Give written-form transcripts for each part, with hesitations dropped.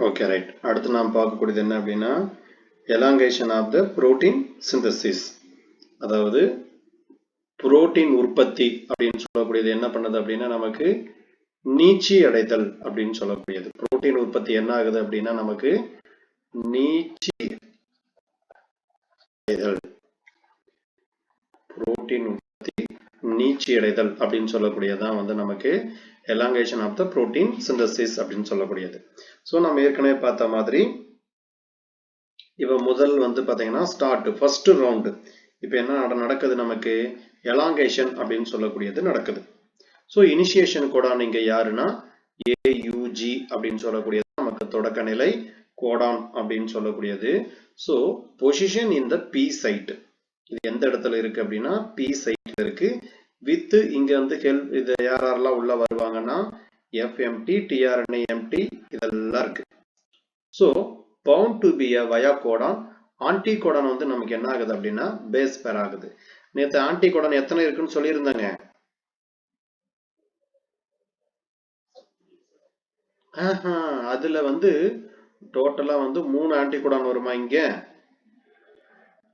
Okay right. அடுத்து நாம் பார்க்கக்கூடியது என்ன அப்படின்னா elongation of the protein synthesis, அதாவது புரோட்டீன் உற்பத்தி அப்படின்னு சொல்லக்கூடியது என்ன பண்ணுது அப்படின்னா நமக்கு நீட்சி அடைதல் அப்படின்னு சொல்லக்கூடியது. புரோட்டீன் உற்பத்தி என்ன ஆகுது அப்படின்னா நமக்கு நீட்சி அடைதல், புரோட்டீன் உற்பத்தி நீட்சி அடைதல் அப்படின்னு சொல்லக்கூடியதான் வந்து நமக்கு elongation of the protein synthesis அப்படின்னு சொல்லக்கூடியது. ஸோ நம்ம ஏற்கனவே பார்த்த மாதிரி இப்போ முதல் வந்து பார்த்தீங்கன்னா ஸ்டார்ட் ஃபர்ஸ்ட் ரவுண்டு. இப்போ என்ன நடக்குது, நமக்கு எலாங்கேஷன் அப்படின்னு சொல்லக்கூடியது நடக்குது. ஸோ இனிஷியேஷன் கோடான் இங்கே யாருன்னா AUG அப்படின்னு சொல்லக்கூடியது நமக்கு தொடக்க நிலை கோடான் அப்படின்னு சொல்லக்கூடியது. So position in the P site, இது எந்த இடத்துல இருக்கு அப்படின்னா P சைட்ல இருக்கு. வித் இங்க வந்து ஹெல்ப் இது யாரெல்லாம் உள்ள வருவாங்கன்னா FMT, tRNA empty இதெல்லாம் இருக்கு. So bound to be a via codon. Anti Godan வந்து நமக்கு என்ன ஆகுது அப்படின்னா பேஸ் பேர் ஆகுது. நேற்று ஆன்டி கோடான் எத்தனை இருக்குன்னு சொல்லியிருந்தாங்க. அதுல வந்து டோட்டலா வந்து 3 ஆன்டி கோடான் வருமா இங்க?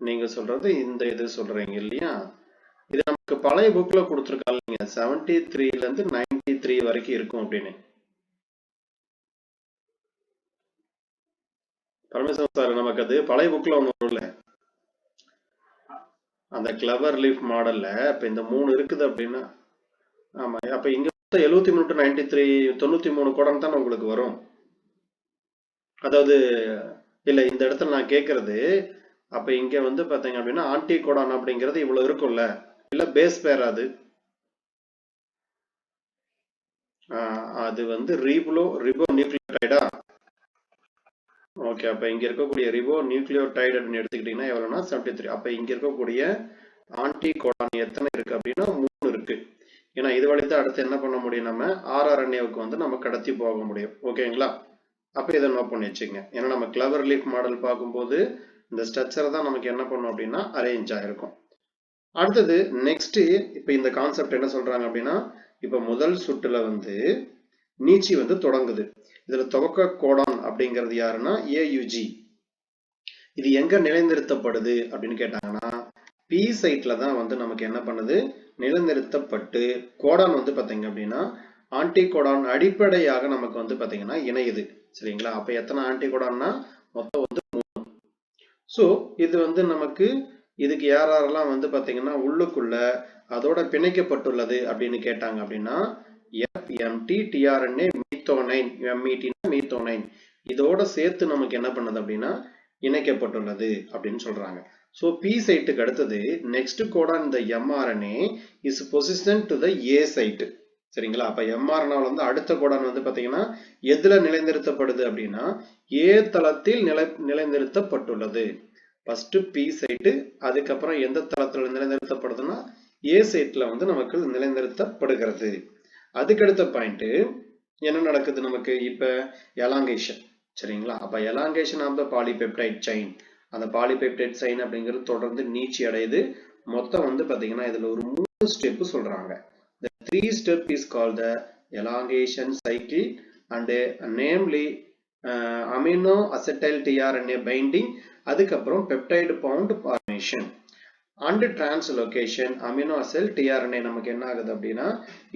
நீங்க சொல்றது இந்த இது சொல்றீங்க இல்லையா? இது நமக்கு பழைய புக்ல கொடுத்துருக்காங்க 73ல இருந்து 93 வரைக்கும் இருக்கும் அப்படின்னு. பரமேஸ்வரன் சார் நமக்கு அது பழைய புக்ல ஒண்ணு வரும்ல, அந்த கிளவர் லீஃப் மாடல்ல இப்ப இந்த 3 இருக்குது அப்படின்னா, ஆமா அப்ப இங்க 73 to 93 93 கோடான் தான் உங்களுக்கு வரும். அதாவது இல்ல இந்த இடத்துல நான் கேட்கறது, அப்ப இங்க வந்து பாத்தீங்க அப்படின்னா ஆன்டி கோடான் அப்படிங்கிறது இவ்வளவு இருக்கும்ல, இல்ல பேஸ் பேர் அது வந்து ரிபோ நியூக்ளியோடைடா. ஓகே, அப்ப இங்க இருக்கக்கூடிய ரிபோ நியூக்ளியோடைடு அப்படின்னு எடுத்துக்கிட்டீங்கன்னா எவ்வளவுனா 73. அப்ப இங்க இருக்கக்கூடிய ஆன்டி கோடான் எத்தனை இருக்கு அப்படின்னா 3 இருக்கு. ஏன்னா இது வழிதான் அடுத்து என்ன பண்ண முடியும், நம்ம RRNAவுக்கு வந்து நம்ம கடத்தி போக முடியும். ஓகேங்களா? அப்ப இதை நோட் பண்ணி வச்சுங்க. ஏன்னா நம்ம கிளவர் லீஃப் மாடல் பார்க்கும்போது இந்த ஸ்ட்ரக்சர் தான் நமக்கு என்ன பண்ணும் அப்படின்னா அரேஞ்ச் ஆயிருக்கும். அடுத்தது நெக்ஸ்ட் இப்ப இந்த கான்செப்ட் என்ன சொல்றாங்க அப்படின்னா, இப்ப முதல் சுற்றுல வந்து நீட்சி வந்து தொடங்குது. இதுல துவக்க கோடான் அப்படிங்கிறது யாருன்னா AUG. இது எங்க நிலைநிறுத்தப்படுது அப்படின்னு கேட்டாங்கன்னா P சைட்ல தான் வந்து நமக்கு என்ன பண்ணுது நிலைநிறுத்தப்பட்டு கோடான் வந்து பாத்தீங்க அப்படின்னா ஆன்டி கோடான் அடிப்படையாக நமக்கு வந்து பாத்தீங்கன்னா இணையுது. சரிங்களா? அப்ப எத்தனை ஆன்டி கோடான்னா மொத்தம் வந்து 3. ஸோ இது வந்து நமக்கு இதுக்கு யாரெல்லாம் வந்து பாத்தீங்கன்னா உள்ளுக்குள்ள அதோட பிணைக்கப்பட்டுள்ளது அப்படின்னு கேட்டாங்க அப்படின்னா FMT, tRNA, மீத்தோனைன், மீத்தோனைன் இதோட சேர்த்து நமக்கு என்ன பண்ணுது அப்படின்னா இணைக்கப்பட்டுள்ளது அப்படின்னு சொல்றாங்க. ஸோ P சைட்டுக்கு அடுத்தது நெக்ஸ்ட் கோடான் இந்த mRNA is position to the A site. சரிங்களா? அப்ப mRNA வந்து அடுத்த கோடான் வந்து பாத்தீங்கன்னா எதுல நிலைநிறுத்தப்படுது அப்படின்னா A தளத்தில் நிலைநிறுத்தப்பட்டுள்ளது. ஃபர்ஸ்ட் P சைட்டு, அதுக்கப்புறம் எந்த தளத்துல நிலைநிறுத்தப்படுதுன்னா A சைட்ல வந்து நமக்கு நிலைநிறுத்தப்படுகிறது. அதுக்கடுத்த பாயிண்ட் என்ன நடக்குது நமக்கு இப்ப எலாங்கேஷன். சரிங்களா? அப்ப elongation of the polypeptide chain, அந்த பாலிபெப்டைட் செயின் அப்படிங்கிறது தொடர்ந்து நீட்சி அடையுது. மொத்தம் வந்து பாத்தீங்கன்னா இதுல ஒரு 3 ஸ்டெப் சொல்றாங்க. The 3 step is called the elongation cycle and namely amino acetyl tRNA binding, அதுக்கப்புறம் peptide bond formation and translocation. Amino acyl tRNA நமக்கு என்ன ஆகுது அப்படின்னா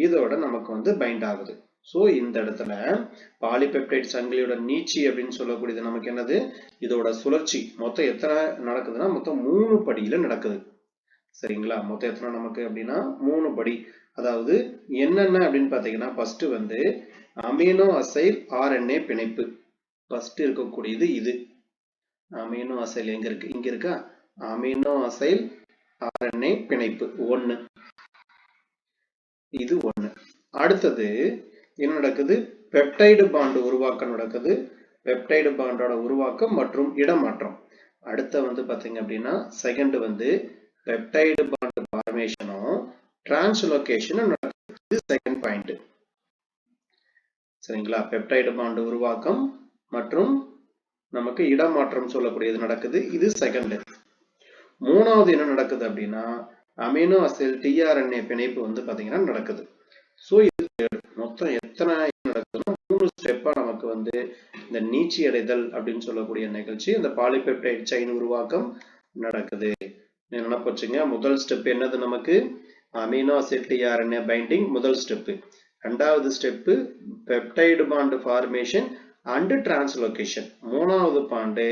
இதோட நமக்கு வந்து பைண்ட் ஆகுது. ஸோ இந்த இடத்துல பாலிபெப்டைட் சங்கிலியோட நீட்சி அப்படின்னு சொல்லக்கூடியது நமக்கு என்னது, இதோட சுழற்சி மொத்தம் எத்தனை நடக்குதுன்னா மொத்தம் 3 படியில நடக்குது. சரிங்களா? மொத்தம் எத்தனை நமக்கு அப்படின்னா 3 படி. அதாவது என்னென்ன அப்படின்னு பாத்தீங்கன்னா ஃபர்ஸ்ட் வந்து அமினோ அசைல் RNA பிணைப்பு. ஃபர்ஸ்ட் இருக்கக்கூடியது இது அமினோ அசைல். எங்க இருக்கு? இங்க இருக்கா? அமினோ அசைல் RNA பிணைப்பு 1. இது 1. அடுத்தது என்ன நடக்குது, பெப்டைடு பாண்ட் உருவாக்கம் நடக்குது. பெப்டைடு பாண்டோட உருவாக்கம் மற்றும் இடமாற்றம். அடுத்த வந்து பாத்தீங்க அப்படின்னா செகண்ட் வந்து பெப்டைடு பாண்ட் ஃபார்மேஷனும் டிரான்ஸ்லோகேஷனும் நடக்குது. இது செகண்ட் பாயிண்ட். சரிங்களா? பெப்டைடு பாண்ட் உருவாக்கம் மற்றும் நமக்கு இடமாற்றம் சொல்லக்கூடியது நடக்குது. இது செகண்ட். மூணாவது என்ன நடக்குது அப்படின்னா அமினோ அசைல் tRNA பிணைப்பு வந்து பாத்தீங்கன்னா நடக்குது. ஸோ இது மொத்தம் எத்தனை நடக்குதுன்னா 3 ஸ்டெப்பா நமக்கு வந்து இந்த நீட்சி அடைதல் அப்படின்னு சொல்லக்கூடிய நிகழ்ச்சி இந்த பாலிபெப்டைட் செயின் உருவாக்கம் நடக்குது. என்ன போச்சுங்க, முதல் ஸ்டெப் என்னது நமக்கு அமினோ ஆசிட் டிஆர்என்ஏ பைண்டிங் முதல் ஸ்டெப். ரெண்டாவது step peptide bond formation and translocation. மூணாவது bond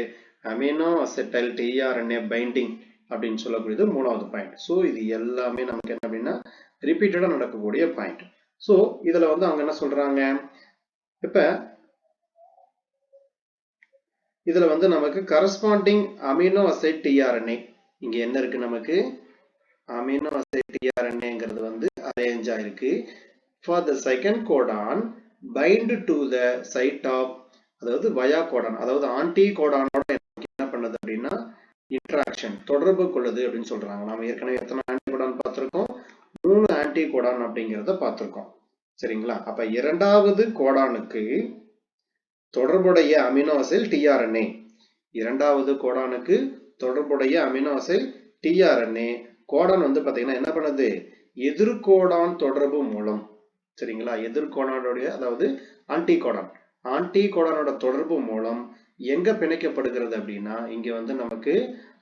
amino acetyl tRNA binding அப்படின்னு சொல்லக்கூடியது மூணாவது பாயிண்ட். ஸோ இது எல்லாமே நமக்கு என்ன அப்படின்னா ரிப்பீட்டடா நடக்கக்கூடிய பாயிண்ட். ஸோ இதுல வந்து அவங்க என்ன சொல்றாங்க, இப்ப இதுல வந்து நமக்கு கரஸ்பாண்டிங் அமினோ அசைட் டிஆர்என்ஏ இங்க என்ன இருக்கு, நமக்கு அமினோ அசைட் டிஆர்என்ஏங்கிறது வந்து அரேஞ்ச் ஆயிருக்கு. For the second codon bind to the site of, அதாவது வயா கோடான், அதாவது ஆன்டி கோடானோட என்ன பண்ணுது அப்படின்னா இன்டராக்ஷன் தொடர்பு கொள்ளுது அப்படின்னு சொல்றாங்க. நாம ஏற்கனவே எத்தனை ஆன்டி கோடான் பார்த்திருக்கோம், 3 ஆன்டி கோடான் அப்படிங்கிறத பார்த்திருக்கோம். சரிங்களா, அப்ப இரண்டாவது கோடானுக்கு தொடர்புடைய அமினோ அசைட் டிஆர்என்ஏ, இரண்டாவது கோடானுக்கு தொடர்புடைய அமினோ அசைட் டிஆர்என்ஏ கோடான் வந்து பாத்தீங்கன்னா என்ன பண்ணுது, எதிர்கோடான் தொடர்பு மூலம், சரிங்களா, எதிர்கோடானுடைய அதாவது ஆன்டி கோடான், ஆன்டி கோடானோட தொடர்பு மூலம் எங்க பிணைக்கப்படுகிறது அப்படின்னா இங்க வந்து நமக்கு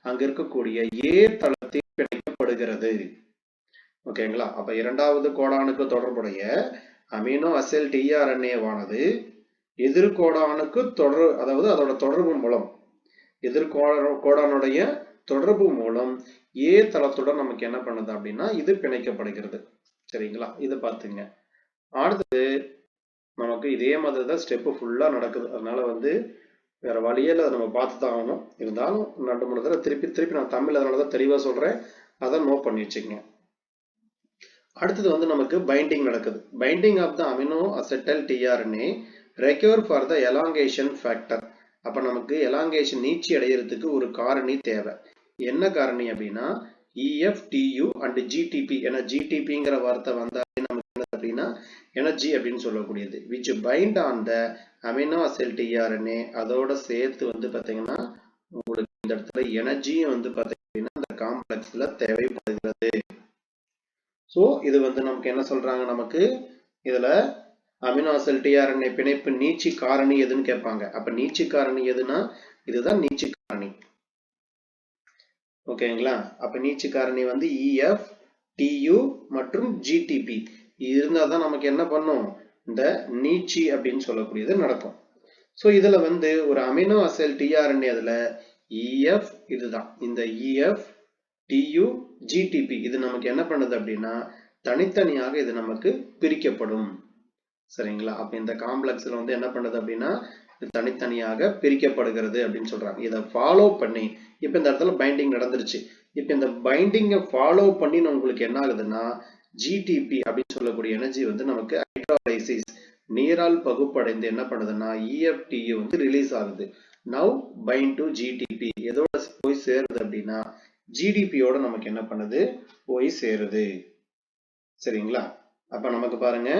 அங்க இருக்கக்கூடிய ஏ தளத்தில் பிணைக்கப்படுகிறது. ஓகேங்களா, அப்ப இரண்டாவது கோடானுக்கு தொடர்புடைய அமினோ அசைட் டிஆர்என்ஏ வானது எதிர்கோடானுக்கு அதாவது அதோட தொடர்பு மூலம், எதிர்கோடானுடைய தொடர்பு மூலம் ஏ தளத்துடன் நமக்கு என்ன பண்ணுது அப்படின்னா இது பிணைக்கப்படுகிறது. சரிங்களா, இது பார்த்துங்க. அடுத்தது நமக்கு இதே மாதிரி தான் ஸ்டெப் ஃபுல்லா நடக்குது. அதனால வந்து வேற வழியில அதை நம்ம பார்த்து தான் ஆகணும். இருந்தாலும் 2-3 தடவை திருப்பி நான் தமிழ் அதனாலதான் தெளிவா சொல்றேன், அதை நோட் பண்ணி வச்சுக்கங்க. அடுத்தது வந்து நமக்கு பைண்டிங் நடக்குது. Binding of the amino acetyl tRNA require for the elongation factor. அப்ப நமக்கு எலாங்கேஷன் நீட்சி அடையிறதுக்கு ஒரு காரணி தேவை. என்ன காரணி அப்படின்னா EFTU அண்ட் GTP. ஏன்னா GTPங்கிற வார்த்தை வந்தாலே நமக்கு என்ன அப்படின்னா எனர்ஜி அப்படின்னு சொல்லக்கூடியது, which bind on the amino acid tRNA. அதோட சேர்த்து வந்து பாத்தீங்கன்னா உங்களுக்கு இந்த இடத்துல எனர்ஜியும் வந்து பாத்தீங்கன்னா இந்த காம்ப்ளெக்ஸ்ல தேவைப்படுகிறது. சோ இது வந்து நமக்கு என்ன சொல்றாங்க, நமக்கு இதுல அமினோ அசிட் டிஆர்என்ஏ பிணைப்பு நீட்சி காரணி எதுன்னு கேட்பாங்க. அப்ப நீட்சி காரணி எதுனா இதுதான் நீட்சி காரணி. ஓகேங்களா, அப்ப நீட்சி காரணி வந்து EFTU மற்றும் GTP இருந்தாதான் நமக்கு என்ன பண்ணும், இந்த நீட்சி அப்படின்னு சொல்லக்கூடியது நடக்கும். சோ இதுல வந்து ஒரு அமினோ அசிட் டிஆர்என்ஏ அதுல EF இதுதான், இந்த EFTU GTP இது நமக்கு என்ன பண்ணுது அப்படின்னா தனித்தனியாக இது நமக்கு பிரிக்கப்படும். சரிங்களா, அப்ப இந்த காம்ப்ளெக்ஸ்ல வந்து என்ன பண்ணுது அப்படின்னா தனித்தனியாக பிரிக்கப்படுகிறது அப்படின்னு சொல்றாங்க. இதை ஃபாலோ பண்ணி இப்ப இந்த இடத்துல பைண்டிங் நடந்துருச்சு. இப்ப இந்த பைண்டிங்கை ஃபாலோ பண்ணி உங்களுக்கு என்ன ஆகுதுன்னா GTP அப்படின்னு சொல்லக்கூடிய எனர்ஜி வந்து நமக்கு ஹைட்ரோலைசிஸ் நீரால் பகுப்படைந்து என்ன பண்ணுதுன்னா EFTU வந்து ரிலீஸ் ஆகுது. Now find to GTP. எதோட போய் சேருது அப்படின்னா GDP-யோட நமக்கு என்ன பண்ணுது போய் சேருது. சரிங்களா, அப்ப நமக்கு பாருங்க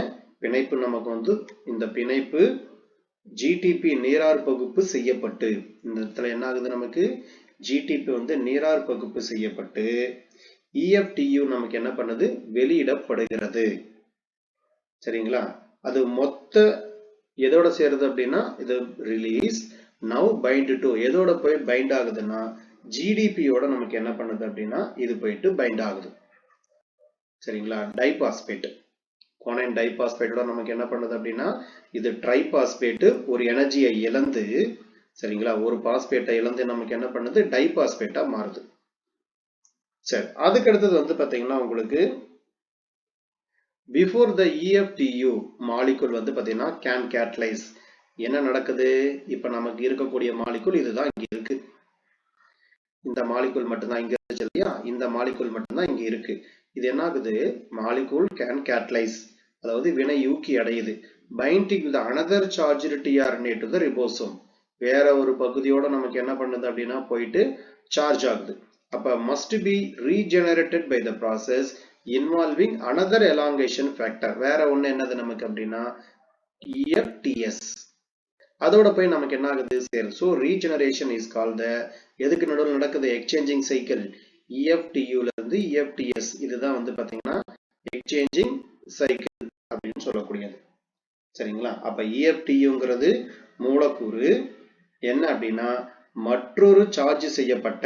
பிணைப்பு நமக்கு வந்து இந்த பிணைப்பு GTP நீரார் பகுப்பு செய்யப்பட்டு இந்த இடத்துல என்ன ஆகுது, நமக்கு GTP வந்து நீரார் பகுப்பு செய்யப்பட்டு EFTU நமக்கு என்ன பண்ணுது வெளியிடப்படுகிறது. சரிங்களா, அது மொத்த எதோட சேருது அப்படின்னா இது ரிலீஸ். நவ் பைண்ட் டு எதோட போய் பைண்ட் ஆகுதுன்னா GDP-யோட நமக்கு என்ன பண்ணுது அப்படின்னா இது போயிட்டு பைண்ட் ஆகுது. சரிங்களா, டைபாஸ்பேட் குவானைன் டைபாஸ்பேட்டோட நமக்கு என்ன பண்ணுது அப்படின்னா இது ட்ரைபாஸ்பேட் ஒரு எனர்ஜியை இழந்து, சரிங்களா, ஒரு பாஸ்பேட்டை இழந்து நமக்கு என்ன பண்ணுது டைபாஸ்பேட்டா மாறுது. சரி, அதுக்கு அடுத்தது வந்து பாத்தீங்கன்னா உங்களுக்கு பிஃபோர் த EFTU மாலிகுல் வந்து பாத்தீங்கன்னா கேன் கேட்டலைஸ். என்ன நடக்குது, இப்ப நமக்கு இருக்கக்கூடிய மாலிகுல் இதுதான் இங்க இருக்கு, இந்த மாலிகுல் மட்டும்தான் இங்க இருந்துச்சு இல்லையா, இந்த மாலிகுல் மட்டும்தான் இங்க இருக்கு. இது என்ன ஆகுது, மாலிகுல் கேன் கேட்டலைஸ் அதாவது வினை யூக்கி அடையுது. Binding the another charged tRNA to the ribosome. வேற ஒரு பகுதியோட நமக்கு என்ன பண்ணுது அப்படின்னா போயிட்டு சார்ஜ் ஆகுது. அப்ப must be regenerated by the process involving another elongation factor. வேற ஒண்ணு என்னது நமக்கு அப்படின்னா EFTS. அதோட போய் நமக்கு என்ன ஆகுது சேரும். ஸோ ரீஜெனரேஷன் இஸ் கால்ட் த எதுக்கு நடுவில் நடக்குது எக்ஸ்சேஞ்சிங் சைக்கிள் EFTUல இருந்து EFTS. இதுதான் வந்து பாத்தீங்கன்னா எக்ஸ்சேஞ்சிங் சைக்கிள் அப்படின்னு சொல்லக்கூடியது. சரிங்களா? அப்ப EFTUங்கிறது மூலக்கூறு என்ன அப்படின்னா மற்றொரு சார்ஜ் செய்யப்பட்ட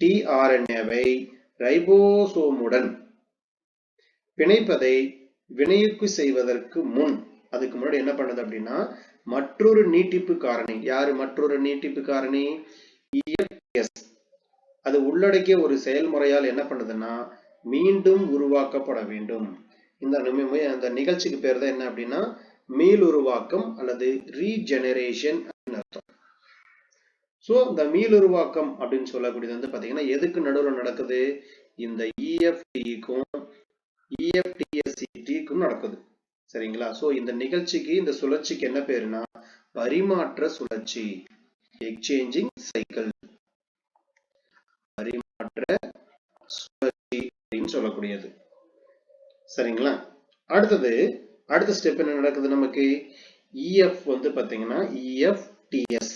tRNAவை ரைபோசோமுடன் பிணைப்பதை வினையூக்கி செய்வதற்கு முன் அதுக்கு முன்னாடி என்ன பண்ணுது அப்படின்னா மற்றொரு நீட்டிப்பு காரணி. யாரு மற்றொரு நீட்டிப்பு காரணி? EFTS. அது உள்ளடக்கிய ஒரு செயல்முறையால் என்ன பண்ணுதுன்னா மீண்டும் உருவாக்கப்பட வேண்டும். இந்த நிகழ்ச்சிக்கு பேர் தான் என்ன அப்படின்னா மீளுருவாக்கம் அல்லது ரீஜெனரேஷன் அப்படின்னு அர்த்தம். சோ இந்த மீளுருவாக்கம் அப்படின்னு சொல்லக்கூடியது வந்து பாத்தீங்கன்னா எதுக்கு நடுவில் நடக்குது? இந்த EFTக்கும் EFTSCTக்கும் நடக்குது. சரிங்களா? சோ இந்த நிகழ்ச்சிக்கு இந்த சுழற்சிக்கு என்ன பேருனா பரிமாற்ற சுழற்சி, எக்ஸ்சேஞ்சிங் சைக்கிள், பரிமாற்ற சுழற்சி அப்படின்னு சொல்லக்கூடியது. சரிங்களா? அடுத்த ஸ்டெப் என்ன நடக்குது நமக்கு? EF வந்து பாத்தீங்கன்னா EFTS.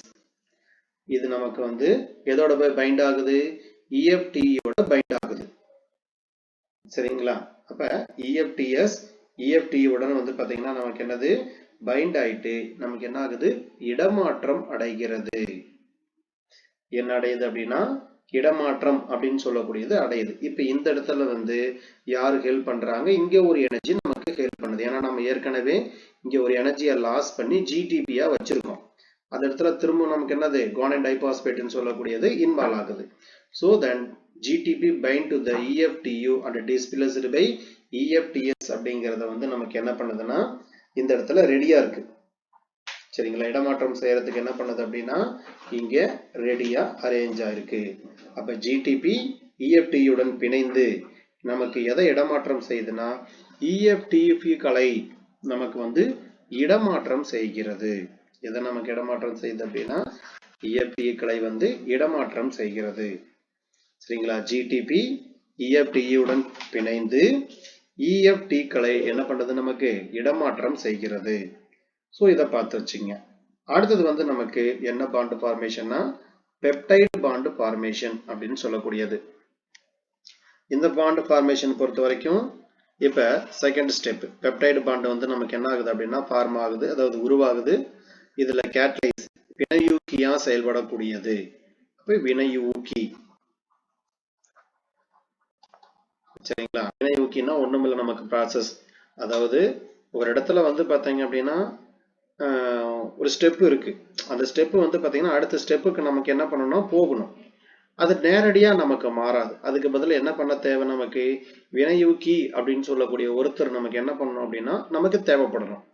இது நமக்கு வந்து எதோட பைண்ட் ஆகுது? EFTயோட பைண்ட் ஆகுது. சரிங்களா? அப்ப EFTS EFTயுடன் வந்து பாத்தீங்கன்னா நமக்கு என்னது பைண்ட் ஆயிட்டு நமக்கு என்ன ஆகுது? இடமாற்றம் அடைகிறது. என்ன அடையுது அப்படின்னா இடமாற்றம் அப்படின்னு சொல்லக்கூடியது அடையுது. இப்ப இந்த இடத்துல வந்து யாரு ஹெல்ப் பண்றாங்க? இங்க ஒரு எனர்ஜி நமக்கு ஹெல்ப் பண்ணுது. ஏன்னா நம்ம ஏற்கனவே இங்க ஒரு எனர்ஜியை லாஸ் பண்ணி GTP-யா வச்சிருக்கோம். அந்த இடத்துல திரும்ப நமக்கு என்னது குவானைன் டைபாஸ்பேட்னு சொல்லக்கூடியது இன்வால்வ் ஆகுது. So then GTP bind to the EFTU and displaced by EFTS அப்படிங்கறத வந்து நமக்கு என்ன பண்ணுதுன்னா இந்த இடத்துல ரெடியா இருக்கு. சரிங்களா? இடமாற்றம் செய்யறதுக்கு என்ன பண்ணுது அப்படின்னா இங்க ரெடியா அரேஞ்ச் ஆயிருக்கு. அப்ப GTP EFTயுடன் பிணைந்து நமக்கு எதை இடமாற்றம் செய்யுதுன்னா EFTFகளை நமக்கு வந்து இடமாற்றம் செய்கிறது. எதை நமக்கு இடமாற்றம் செய்யுது அப்படின்னா EFTகளை வந்து இடமாற்றம் செய்கிறது. சரிங்களா? GTP EFTயுடன் பிணைந்து EFTகளை என்ன பண்றது? நமக்கு இடமாற்றம் செய்கிறது. சோ இத பார்த்து வச்சுங்க. அடுத்தது வந்து நமக்கு என்ன பாண்ட் ஃபார்மேஷன்னா பெப்டைடு பாண்ட் ஃபார்மேஷன் அப்படின்னு சொல்லக்கூடியது. இந்த பாண்ட் ஃபார்மேஷன் பொறுத்த வரைக்கும் இப்ப செகண்ட் ஸ்டெப் பெப்டைடு பாண்ட் வந்து நமக்கு என்ன ஆகுது அப்படின்னா ஃபார்ம் ஆகுது, அதாவது உருவாகுது. இதுல கேட்டலைஸ் வினையூக்கியா செயல்படக்கூடியது. அப்ப வினையூக்கி. சரிங்களா? வினையூக்கினா ஒண்ணுமில்ல நமக்கு ப்ராசஸ். அதாவது ஒரு இடத்துல வந்து பாத்தீங்க அப்படின்னா ஒரு ஸ்டெப் இருக்கு. அந்த ஸ்டெப் வந்து பாத்தீங்கன்னா அடுத்த ஸ்டெப்புக்கு நமக்கு என்ன பண்ணணும்? போகணும். அது நேரடியா நமக்கு மாறாது. அதுக்கு பதில் என்ன பண்ண தேவை? நமக்கு வினையூக்கி அப்படின்னு சொல்லக்கூடிய ஒருத்தர் நமக்கு என்ன பண்ணணும் அப்படின்னா நமக்கு தேவைப்படணும்.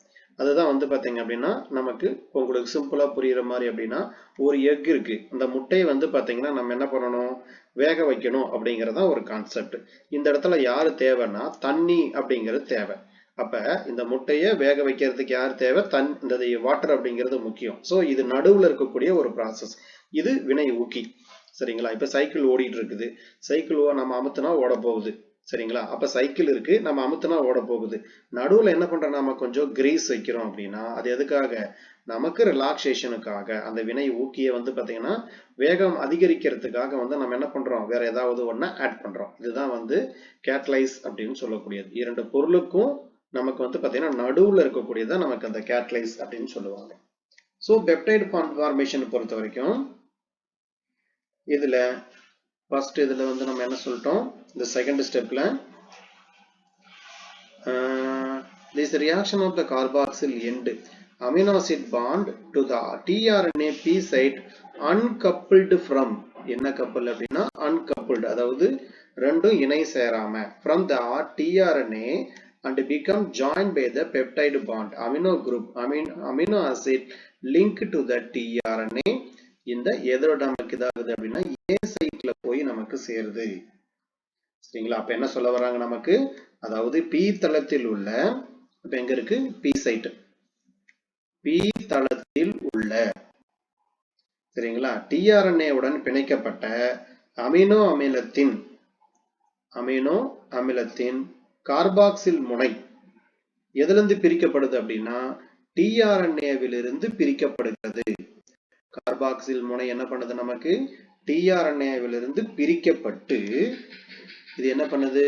அதுதான் வந்து பாத்தீங்க அப்படின்னா நமக்கு உங்களுக்கு சிம்பிளா புரியுற மாதிரி அப்படின்னா ஒரு எக் இருக்கு. அந்த முட்டையை வந்து பாத்தீங்கன்னா நம்ம என்ன பண்ணணும்? வேக வைக்கணும் அப்படிங்கறத ஒரு கான்செப்ட். இந்த இடத்துல யாரு தேவைன்னா தண்ணி அப்படிங்கிறது தேவை. அப்ப இந்த முட்டையை வேக வைக்கிறதுக்கு யார் தேவை? இந்த வாட்டர் அப்படிங்கிறது முக்கியம். சோ இது நடுவுல இருக்கக்கூடிய ஒரு ப்ராசஸ். இது வினை ஊக்கி. சரிங்களா? இப்ப சைக்கிள் ஓடிட்டு இருக்குது. சைக்கிள் நம்ம அமுத்துனா ஓட போகுது. சரிங்களா? அப்ப சைக்கிள் இருக்கு, நம்ம அமுத்துனா ஓட போகுது. நடுவுல என்ன பண்றோம்? நாம கொஞ்சம் கிரீஸ் வைக்கிறோம் அப்படின்னா அது எதுக்காக? நமக்கு ரிலாக்ஸேஷனுக்காக. அந்த வினை ஊக்கியை வந்து பாத்தீங்கன்னா வேகம் அதிகரிக்கிறதுக்காக வந்து நம்ம என்ன பண்றோம்? வேற ஏதாவது ஒண்ண ஆட் பண்றோம். இதுதான் வந்து கேட்டலைஸ் அப்படின்னு சொல்லக்கூடியது. இரண்டு பொருளுக்கும் நமக்கு வந்து பாத்தீங்கன்னா நடுவுல இருக்கக்கூடியதான் நமக்கு அந்த கேட்டலைஸ் அப்படின்னு சொல்லுவாங்க. சோ பெப்டைடு ஃபார்மேஷன் பொறுத்த வரைக்கும் இதுல ஃபர்ஸ்ட் இதுல வந்து நம்ம என்ன சொல்லிட்டோம்? இந்த செகண்ட் ஸ்டெப்ல this reaction of the carboxyl end amino acid bond to the tRNA p site uncoupled from என்ன கப்பல் அப்படின்னா uncoupled, அதாவது ரெண்டும் இணை சேராம from the tRNA and become joined by the peptide bond amino group amino acid linked to the tRNA. இந்த எதோட நமக்கு இதாகுது அப்படின்னா A சைட்ல போய் நமக்கு சேருது. சரிங்களா? அப்ப என்ன சொல்ல வராங்க நமக்கு? அதாவது P தளத்தில் உள்ள, இப்ப எங்க இருக்கு? P side. P தளத்தில் உள்ள, சரிங்களா, tRNA உடன் பிணைக்கப்பட்ட அமினோ அமிலத்தின் கார்பாக்சில் முனை எதிலிருந்து பிரிக்கப்படுது அப்படின்னா tRNA விலிருந்து பிரிக்கப்படுகிறது. கார்பாக்சில் முனை என்ன பண்ணுது? நமக்கு tRNA விலிருந்து பிரிக்கப்பட்டு இது என்ன பண்ணுது?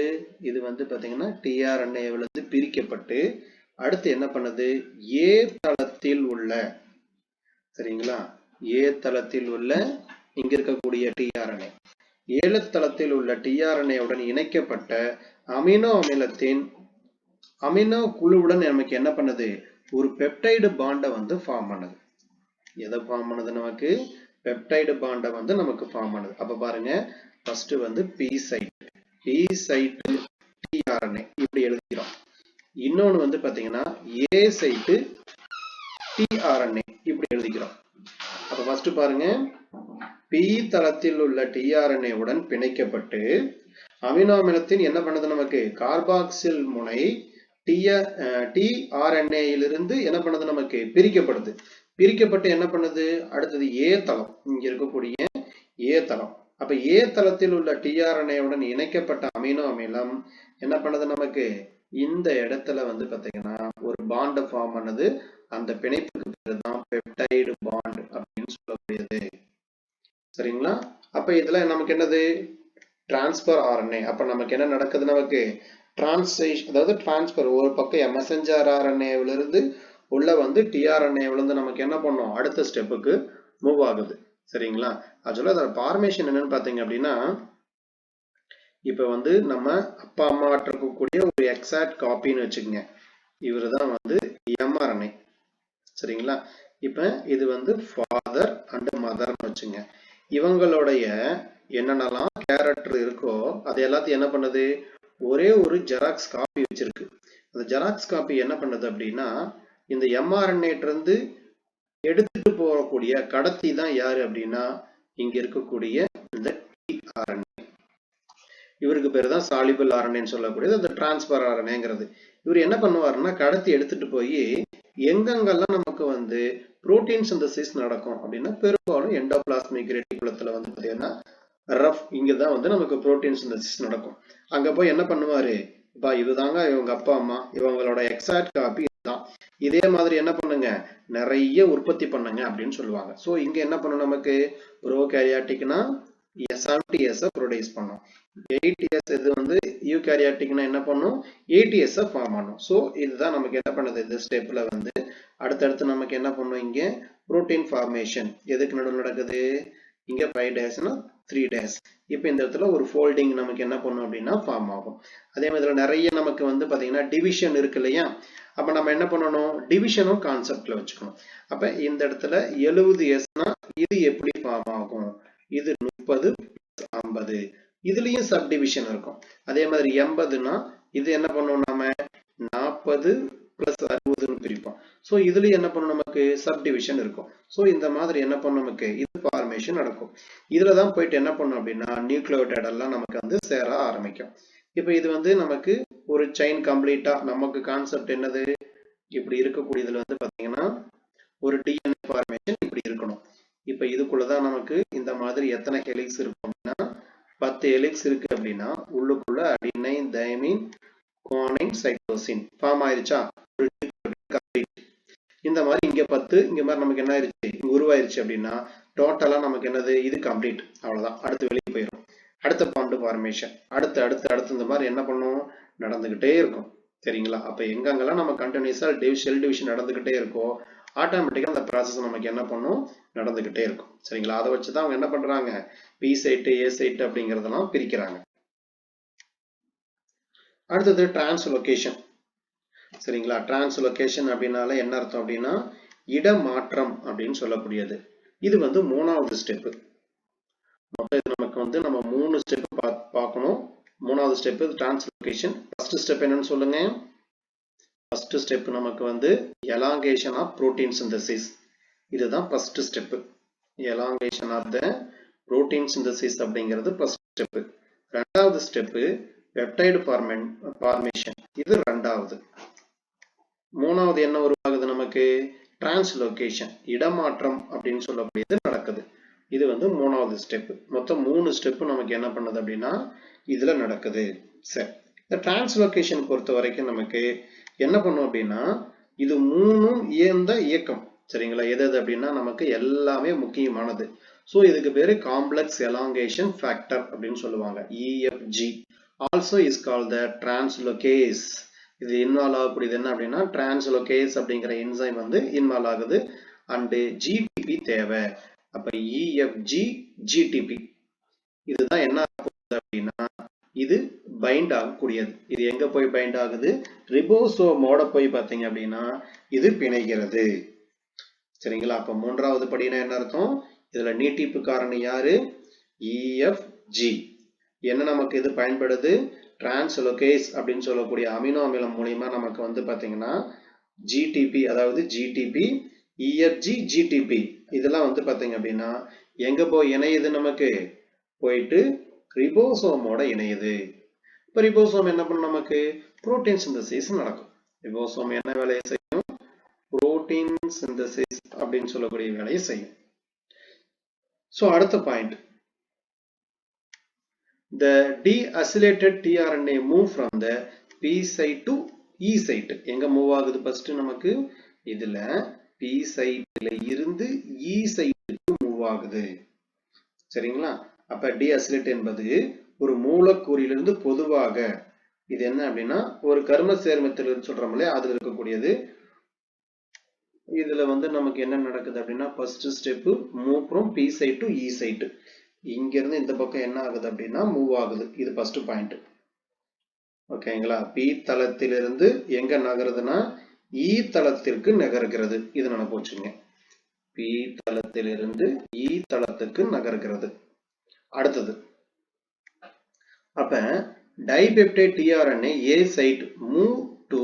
இது வந்து பாத்தீங்கன்னா tRNA விலிருந்து பிரிக்கப்பட்டு அடுத்து என்ன பண்ணுது, ஏ தளத்தில் உள்ள, சரிங்களா, ஏ தளத்தில் உள்ள இங்க இருக்கக்கூடிய டிஆர்என்ஏ, ஏழு தளத்தில் உள்ள டிஆர்என்ஏ உடன் இணைக்கப்பட்ட அமினோ அமிலத்தின் அமினோ குழுவுடன் நமக்கு என்ன பண்ணுது, ஒரு பெப்டைடு பாண்டை வந்து ஃபார்ம் பண்ணுது. எதை ஃபார்ம் பண்ணுது, நமக்கு பெப்டைடு பாண்டை வந்து நமக்கு ஃபார்ம் பண்ணுது. அப்ப பாருங்க, ஃபர்ஸ்ட் வந்து பி சைட் டிஆர்என்ஏ இப்படி எழுதிக்கிறோம். இன்னொன்னு வந்து பாத்தீங்கன்னா ஏ சைட் டிஆர்என்ஏ இப்படி எழுதிக்கிறோம். அப்ப ஃபர்ஸ்ட் பாருங்க, பி தளத்தில் உள்ள டிஆர்என்ஏ உடன் பிணைக்கப்பட்டு அமினோ அமிலத்தின் என்ன பண்ணுது, நமக்கு கார்பாக்சில் முனை டிஆர்என்ஏ இலிருந்து என்ன பண்ணுது, நமக்கு பிரிக்கப்படுது. பிரிக்கப்பட்டு என்ன பண்ணுது, அடுத்தது ஏ தளம், இங்க இருக்கக்கூடிய ஏ தளம். அப்ப ஏ தளத்தில் உள்ள டிஆர்என்ஏ உடன் இணைக்கப்பட்ட அமினோ அமிலம் என்ன பண்ணுது, நமக்கு இந்த இடத்துல வந்து பாத்தீங்கன்னா ஒரு பாண்ட் ஃபார்ம் பண்ணுது. அந்த பிணைப்புக்கு பேர் தான் பெப்டைடு பாண்ட் அப்படின்னு சொல்லக்கூடியது. சரிங்களா? அப்ப இதுல நமக்கு என்னது, டிரான்ஸ்பர் ஆர்என்ஏ. அப்ப நமக்கு என்ன நடக்குது, நமக்கு டிரான்ஸ்லேஷன், அதாவது டிரான்ஸ்பர், ஒரு பக்கம் மெசஞ்சர் ஆர்என்ஏல இருந்து உள்ள வந்து டிஆர்என்ஏல இருந்து நமக்கு என்ன பண்ணும், அடுத்த ஸ்டெப்புக்கு மூவ் ஆகுது. சரிங்களா? ஆக்சுவலா அதோட ஃபார்மேஷன் என்னன்னு பாத்தீங்க அப்படின்னா, இப்ப வந்து நம்ம அப்பா அம்மா இருக்கக்கூடிய ஒரு எக்ஸாக்ட் காப்பின்னு வச்சுக்கோங்க. இவரு தான் வந்து எம்ஆர்என்ஏ. சரிங்களா? இப்ப இது வந்து ஃபாதர் அண்ட் மதர்னு வச்சுங்க. இவங்களுடைய என்னென்னலாம் கேரக்டர் இருக்கோ அது எல்லாத்தையும் என்ன பண்ணுது, ஒரே ஒரு ஜெராக்ஸ் காப்பி வச்சிருக்கு. அந்த ஜெராக்ஸ் காப்பி என்ன பண்ணுது அப்படின்னா, இந்த எம்ஆர்என்ஏ இருந்து எடுத்துட்டு போகக்கூடிய கடத்தி தான் யாரு அப்படின்னா, இங்க இருக்கக்கூடிய இந்த டிஆர்என்ஏ. இவருக்கு பேரு தான் சாலிபிள் ஆர்என்ஏன்னு சொல்லக்கூடியது, அந்த டிரான்ஸ்பர் ஆர்என்ஏங்கிறது. இவர் என்ன பண்ணுவாருன்னா, கடத்தி எடுத்துட்டு போய் எங்கெங்கெல்லாம் நமக்கு வந்து புரோட்டீன் சிந்தசிஸ் நடக்கும் அப்படின்னா, பெரும்பாலும் எண்டோபிளாஸ்மிக் ரெட்டிகுலத்துல வந்து பாத்தீங்கன்னா ரஃப், இங்கதான் வந்து நமக்கு புரோட்டீன் சிந்தசிஸ் நடக்கும். அங்க போய் என்ன பண்ணுவாரு, இதுதாங்க இவங்க அப்பா அம்மா, இவங்களோட எக்ஸாக்ட் காப்பி இதுதான், இதே மாதிரி என்ன பண்ணுங்க, நிறைய உற்பத்தி பண்ணுங்க அப்படின்னு சொல்லுவாங்க. சோ இங்க என்ன பண்ணும், நமக்கு ப்ரோகாரியாட்டிக்னா 70 S ப்ரொடியூஸ் பண்ணும். 8 S இது வந்து யூகாரியாட்டிக்னா என்ன பண்ணும், 80 S ஃபார்ம் பண்ணும். சோ இதுதான் நமக்கு என்ன பண்ணுது, இந்த ஸ்டெப்ல வந்து அடுத்தடுத்து நமக்கு என்ன பண்ணும், இங்க புரோட்டீன் ஃபார்மேஷன் எதுக்கு நடுவில் நடக்குது, இங்க 5 daysனா 3 days. இப்போ இந்த இடத்துல ஒரு ஃபோல்டிங் நமக்கு என்ன பண்ணும் அப்படின்னா ஃபார்ம் ஆகும். அதே மாதிரி நிறைய நமக்கு வந்து பாத்தீங்கன்னா டிவிஷன் இருக்கு இல்லையா, அப்ப நம்ம என்ன பண்ணணும், டிவிஷனும் கான்செப்ட்ல வச்சுக்கணும். அப்ப இந்த இடத்துல 70 Sனா இது எப்படி ஃபார்ம் ஆகும், இது 30 50, இதுலயும் சப் டிவிஷன் இருக்கும். அதே மாதிரி 80னா இது என்ன பண்ணும், நாம 40 பிளஸ் 60ன்னு பிரிப்போம். சோ இதுல என்ன பண்ணும், நமக்கு சப் டிவிஷன் இருக்கும். சோ இந்த மாதிரி என்ன பண்ணும், நமக்கு இது ஃபார்மேஷன் நடக்கும். இதுலதான் போயிட்டு என்ன பண்ணும் அப்படின்னா நியூக்ளியோடைட் எல்லாம் நமக்கு வந்து சேர ஆரம்பிக்கும். இப்ப இது வந்து நமக்கு ஒரு செயின் கம்ப்ளீட்டா, நமக்கு கான்செப்ட் என்னது, இப்படி இருக்கக்கூடியதுல வந்து பாத்தீங்கன்னா ஒரு டிஎன்ஏ ஃபார்மேஷன் இப்படி இருக்கணும். இப்ப இதுக்குள்ளதான் நமக்கு இந்த மாதிரி எத்தனை ஹெலிக்ஸ் இருக்கும் அப்படின்னா 10 ஹெலிக்ஸ் இருக்கு அப்படின்னா உள்ளுக்குள்ள adenine thymine guanine cytosine form ஆயிருச்சா, இந்த மாதிரி இங்க 10, இங்க மாதிரி நமக்கு என்ன ஆயிருச்சு, இங்க உருவாயிருச்சு அப்படின்னா டோட்டலா நமக்கு என்னது, இது கம்ப்ளீட். அவ்வளவுதான், அடுத்து வெளியே போயிடும். அடுத்த பாண்ட் ஃபார்மேஷன் அடுத்து அடுத்து அடுத்து இந்த மாதிரி என்ன பண்ணும், நடந்துகிட்டே இருக்கும். சரிங்களா? அப்ப எங்கெங்கெல்லாம் நம்ம கண்டினியூஸா செல் டிவிஷன் நடந்துகிட்டே இருக்கோ ஆட்டோமேட்டிக்கா அந்த ப்ராசஸ் நமக்கு என்ன பண்ணும், நடந்துகிட்டே இருக்கும். சரிங்களா? அதை வச்சுதான் அவங்க என்ன பண்றாங்க, பி சைட் ஏ சைட் அப்படிங்கறதெல்லாம் பிரிக்கிறாங்க. அடுத்தது டிரான்ஸ்லோகேஷன். சரிங்களா? டிரான்ஸ்லோகேஷன் அப்படின்னால என்ன அர்த்தம் அப்படின்னா இடமாற்றம் அப்படின்னு சொல்லக்கூடியது. இது வந்து 3வது ஸ்டெப். மொத்தம் நமக்கு வந்து நம்ம 3 ஸ்டெப் பார்க்கணும். 3வது ஸ்டெப் டிரான்ஸ்லோகேஷன். ஃபர்ஸ்ட் ஸ்டெப் என்னன்னு சொல்லுங்க. ஃபர்ஸ்ட் ஸ்டெப் நமக்கு வந்து எலாங்கேஷன் ஆஃப் புரோட்டீன் சிந்தசிஸ். இதுதான் first step. Elongation of the protein synthesis அப்படிங்கிறது ஃபர்ஸ்ட் ஸ்டெப். ரெண்டாவது ஸ்டெப் பெப்டைடு ஃபார்மேஷன். இது ரெண்டாவது. மூணாவது என்ன உருவாகுது, நமக்கு டிரான்ஸ்லோகேஷன், இடமாற்றம் அப்படின்னு சொல்லக்கூடியது நடக்குது. இது வந்து 3வது ஸ்டெப். மொத்தம் 3 ஸ்டெப் நமக்கு என்ன பண்ணுது அப்படின்னா இதுல நடக்குது. சரி, இந்த டிரான்ஸ்லோகேஷன் பொறுத்த வரைக்கும் நமக்கு என்ன பண்ணும் அப்படின்னா இது 3ம் இயந்த இயக்கம். சரிங்களா? எது அப்படின்னா நமக்கு எல்லாமே முக்கியமானது. சோ இதுக்கு பேரு காம்ப்ளெக்ஸ் எலாங்கேஷன் ஃபேக்டர் அப்படின்னு சொல்லுவாங்க, EFG. Also is called the translocase. இது இன்வால்வ் ஆகக்கூடியது என்ன அப்படின்னா டிரான்ஸ்லோகேஸ் அப்படிங்கிற என்சைம் வந்து இன்வால்வ் ஆகுது. அண்ட் ஜிடிபி தேவை. அப்ப இஎஃப்ஜி ஜிடிபி இதுதான் என்ன ஆகுது அப்படின்னா இது பைண்ட் ஆகக்கூடியது. இது எங்க போய் பைண்ட் ஆகுது? ரிபோசோமோட போய் பார்த்தீங்க அப்படின்னா இது பிணைகிறது. சரிங்களா? அப்ப மூன்றாவது படினா என்ன அர்த்தம்? இதுல நீட்டிப்பு காரணி யாரு? இஎஃப்ஜி. என்ன நமக்கு இது பயன்படுது? டிரான்ஸ்லோகேஸ் அப்படின்னு சொல்லக்கூடிய அமினோ அமிலம் மூலியமா நமக்கு வந்து பாத்தீங்கன்னா ஜிடிபி, அதாவது ஜிடிபி, இஎஃப்ஜி, ஜிடிபி இதெல்லாம் வந்து பாத்தீங்க அப்படின்னா எங்க போய் இணையுது? நமக்கு போயிட்டு ரிபோசோமோட இணையுது. இப்ப ரிபோசோம் என்ன பண்ணும்? நமக்கு புரோட்டீன் சிந்தசிஸ் நடக்கும். ரிபோசோம் என்ன வேலையை செய்யும்? புரோட்டீன் சிந்தசிஸ் அப்படின்னு சொல்லக்கூடிய வேலையை செய்யும். சோ அடுத்த point, the deacylated tRNA move from the P site to E site. எங்க மூவ் ஆகுது? ஃபர்ஸ்ட் நமக்கு இதுல P சைட்ல இருந்து E சைட்டுக்கு மூவ் ஆகுது. சரிங்களா? அப்ப deacylate என்பது ஒரு மூலக்கூறிலிருந்து பொதுவாக இது என்ன அப்படின்னா ஒரு கர்ம சேர்மத்தில் சொல்றோம் இல்லையா, அதுல இருக்கக்கூடியது. இதுல வந்து நமக்கு என்ன நடக்குது அப்படின்னா first step move from P site to E site. இங்க இருந்து இந்த பக்கம் என்ன ஆகுது அப்படின்னா மூவ் ஆகுது. இது ஃபர்ஸ்ட் பாயிண்ட். ஓகேங்களா? P தளத்திலிருந்து எங்க நகருதுன்னா E தளத்திற்கு நகர்கிறது. இது நினைப்பு வச்சுங்க. P தளத்திலிருந்து E தளத்துக்கு நகர்கிறது. அடுத்தது, அப்ப dipeptide tRNA A site move to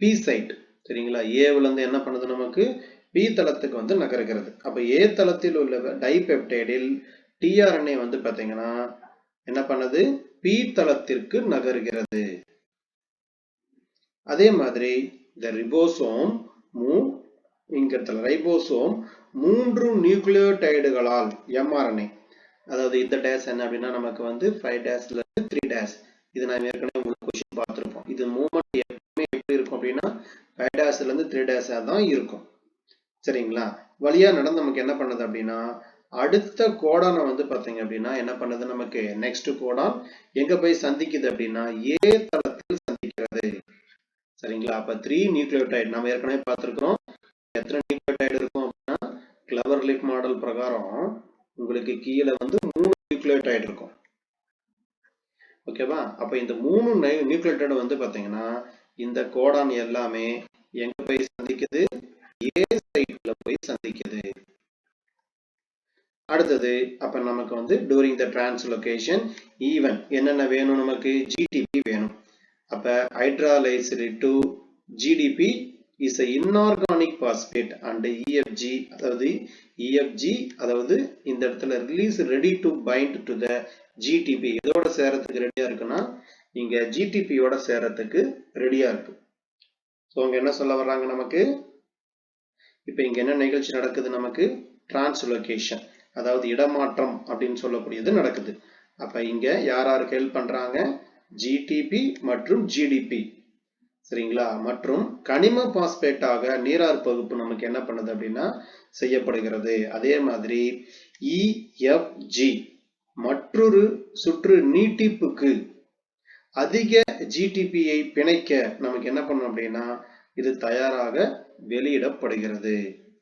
P site. சரிங்களா? ஏவுல இருந்து என்ன பண்ணுது? நமக்கு P தளத்துக்கு வந்து நகர்கிறது. அப்ப A தளத்தில் உள்ள டைபெப்டைடில் tRNA வந்து பாத்தீங்கன்னா என்ன பண்ணுது? P தளத்திற்கு நகர்கிறது. அதே மாதிரி இந்த ரிபோசோம் மூவ் இங்க ரைபோசோம் 3 நியூக்ளியோடைடுகளால் mRNA, அதாவது இந்த டேஷ் என்ன அப்படின்னா நமக்கு வந்து 5' ல இருந்து 3'. இது நான் ஏற்கனவே உங்களுக்கு क्वेश्चन பார்த்திருப்போம். இது மூவ்மெண்ட் எப்பவுமே எப்படி இருக்கும் அப்படின்னா 5' ல இருந்து 3' தான் இருக்கும். சரிங்களா? வழியா நடந்து நமக்கு என்ன பண்ணுது அப்படின்னா அடுத்த கோடானை வந்து பாத்தீங்க அப்படின்னா என்ன பண்ணுது? நமக்கு நெக்ஸ்ட் கோடான் எங்க போய் சந்திக்குது அப்படின்னா A தளத்தில் சந்திக்கிறது. சரிங்களா? அப்ப 3 நியூக்ளியோடைடு நம்ம ஏற்கனவே பார்த்திருக்கிறோம். எத்தனை நியூக்ளியோடைடு இருக்கும் அப்படின்னா கிளவர் லீஃப் மாடல் பிரகாரம் உங்களுக்கு கீழே வந்து 3 நியூக்ளியோடைடு இருக்கும். ஓகேவா? அப்ப இந்த 3 நியூக்ளியோடைடு வந்து பாத்தீங்கன்னா இந்த கோடான் எல்லாமே எங்க போய் சந்திக்குது? A சைட்ல போய் சந்திக்குது. அடுத்தது, அப்ப நமக்கு வந்து during the translocation even என்னென்ன வேணும்? நமக்கு GTP வேணும். அப்ப hydrolyzed to GDP is a inorganic phosphate and EFG, அதாவது இந்த இடத்துல release ready to bind to the GTP. இதோட சேரத்துக்கு ரெடியா இருக்குன்னா இங்க GTP யோட சேரத்துக்கு ரெடியா இருக்கு. சோ அங்க என்ன சொல்ல வர்றாங்க? நமக்கு இப்ப இங்க என்ன நிகழ்ச்சி நடக்குது? நமக்கு டிரான்ஸ்லோகேஷன், அதாவது இடமாற்றம் அப்படின்னு சொல்லக்கூடியது நடக்குது. அப்ப இங்க யாருக்கு ஹெல்ப் பண்றாங்க? GTP மற்றும் GDP. சரிங்களா? மற்றும் கனிம பாஸ்பேட்டாக நீரார் பகுப்பு நமக்கு என்ன பண்ணுது அப்படின்னா செய்யப்படுகிறது. அதே மாதிரி EFG மற்றொரு சுற்று நீட்டிப்புக்கு அதிக GTP-யை பிணைக்க நமக்கு என்ன பண்ணணும் அப்படின்னா இது தயாராக வெளியிடப்படுகிறது.